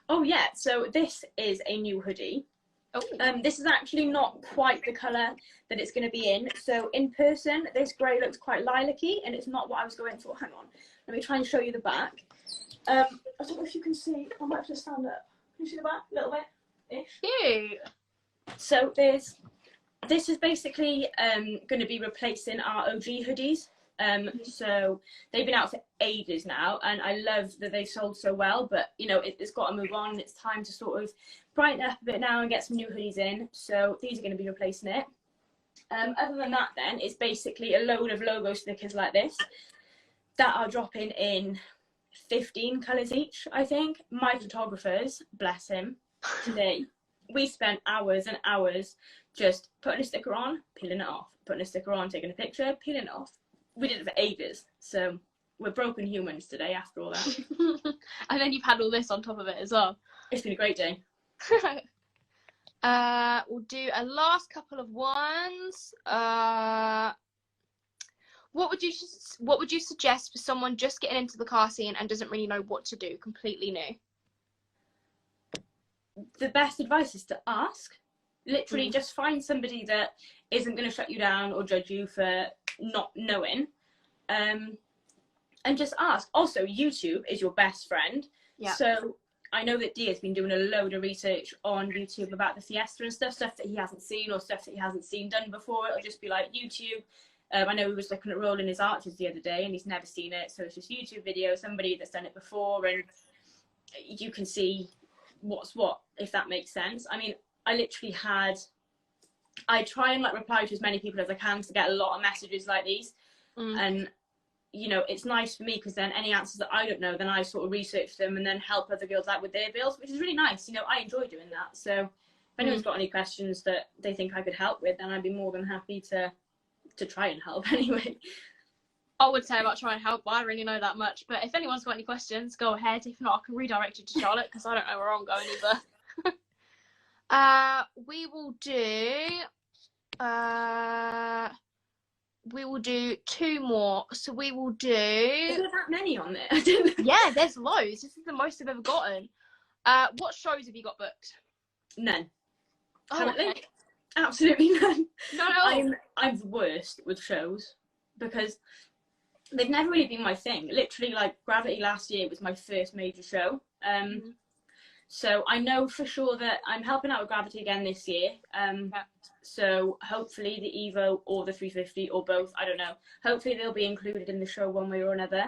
Oh yeah, so this is a new hoodie. Oh. This is actually not quite the colour that it's going to be in. So in person, this grey looks quite lilac-y, and it's not what I was going for. Hang on, let me try and show you the back. I don't know if you can see. I might have to stand up. Can you see the back a little bit-ish? Cute. So this is basically going to be replacing our OG hoodies. So they've been out for ages now, and I love that they've sold so well, but you know, it's got to move on. It's time to sort of brighten up a bit now and get some new hoodies in. So these are going to be replacing it. Other than that, then, it's basically a load of logo stickers like this that are dropping in 15 colours each, I think. My photographers, bless him, today, we spent hours and hours just putting a sticker on, peeling it off, putting a sticker on, taking a picture, peeling it off. We did it for ages, so we're broken humans today after all that. And then you've had all this on top of it as well. It's been a great day. We'll do a last couple of ones. What would you suggest for someone just getting into the car scene and doesn't really know what to do, completely new? The best advice is to ask. Literally, just find somebody that isn't going to shut you down or judge you for not knowing, and just ask. Also, YouTube is your best friend. Yeah. So I know that Dia's been doing a load of research on YouTube about the Fiesta and stuff that he hasn't seen or stuff that he hasn't seen done before. It'll just be like YouTube. I know he was looking at rolling his arches the other day and he's never seen it, so it's just YouTube video, somebody that's done it before, and you can see what's what, if that makes sense. I mean, I try and like reply to as many people as I can to get a lot of messages like these. And you know, it's nice for me because then any answers that I don't know, then I sort of research them and then help other girls out with their bills, which is really nice. You know, I enjoy doing that. So if anyone's got any questions that they think I could help with, then I'd be more than happy to try and help anyway. I would say about trying to help, but I don't really know that much. But if anyone's got any questions, go ahead. If not, I can redirect you to Charlotte because I don't know where I'm going either. We will do two more. So we will do... Is there that many on there? I didn't know. Yeah, there's loads. This is the most I've ever gotten. What shows have you got booked? None. Oh, Currently. okay. Absolutely none. No. I'm the worst with shows because they've never really been my thing. Literally, like Gravity last year was my first major show. So I know for sure that I'm helping out with Gravity again this year. So hopefully the Evo or the 350 or both, I don't know. Hopefully they'll be included in the show one way or another.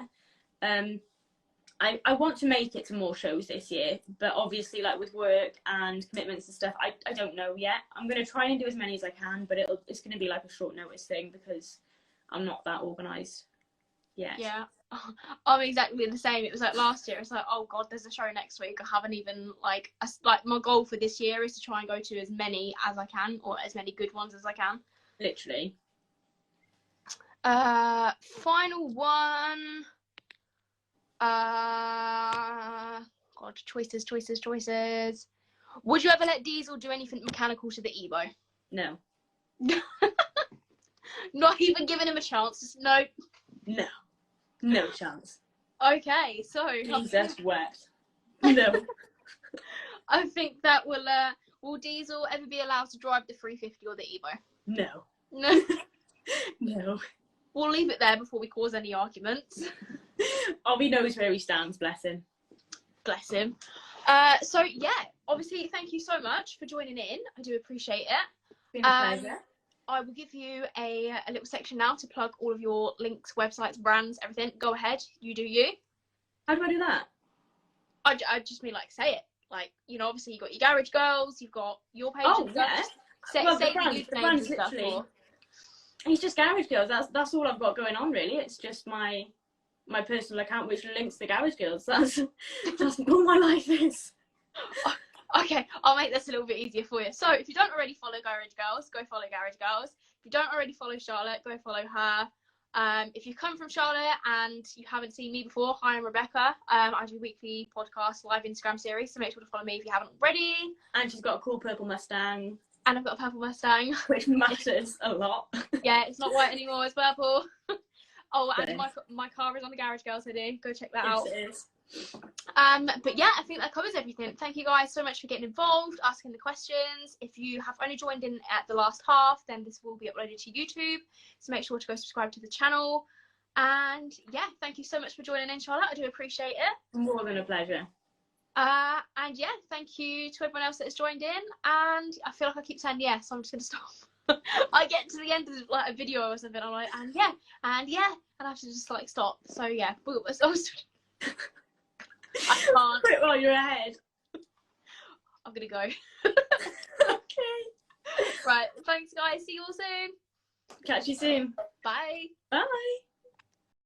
I want to make it to more shows this year, but obviously like with work and commitments and stuff, I don't know yet. I'm going to try and do as many as I can, but it's going to be like a short notice thing because I'm not that organised yet. Yeah, I'm exactly the same. It was like last year, it's like, oh God, there's a show next week. I haven't even like my goal for this year is to try and go to as many as I can, or as many good ones as I can. Literally. Final one. God, choices. Would you ever let Diesel do anything mechanical to the Evo? No. Not even giving him a chance. No. No chance. Okay, so Jesus wept. No. I think that will Diesel ever be allowed to drive the 350 or the Evo? No. No. No. We'll leave it there before we cause any arguments. Oh, he knows where he stands, bless him. Bless him. So yeah, obviously thank you so much for joining in. I do appreciate it. It's been a pleasure. I will give you a little section now to plug all of your links, websites, brands, everything. Go ahead, you do you. How do I do that? I just mean like say it. Like, you know, obviously you've got your Garage Girls, you've got your page Oh and stuff. yeah. Say, Well, say the the brand's usernames and stuff. literally. Or... It's just Garage Girls. That's all I've got going on really. It's just my personal account which links the Garage Girls. That's all my life is. Okay, I'll make this a little bit easier for you. So if you don't already follow Garage Girls, go follow Garage Girls. If you don't already follow Charlotte, go follow her. If you come from Charlotte and you haven't seen me before, hi, I'm Rebecca. I do weekly podcast, live Instagram series, so make sure to follow me if you haven't already. And she's got a cool purple Mustang. And I've got a purple Mustang. Which matters a lot. Yeah, it's not white anymore, it's purple. Oh, and Yes. my car is on the Garage Girls hoodie. Go check that Yes, out. it is. But yeah, I think that covers everything. Thank you guys so much for getting involved, asking the questions. If you have only joined in at the last half, then this will be uploaded to YouTube, so make sure to go subscribe to the channel. And yeah, thank you so much for joining in, Charlotte. I do appreciate it. More than a pleasure. And yeah, thank you to everyone else that has joined in. And I feel like I keep saying yes, so I'm just gonna stop. I get to the end of like a video or something, I'm like, and yeah, and I have to just like stop. So yeah, I can't. Quit while you're ahead. I'm gonna go. Okay. Right, thanks guys, see you all soon. Catch you soon. Bye. Bye.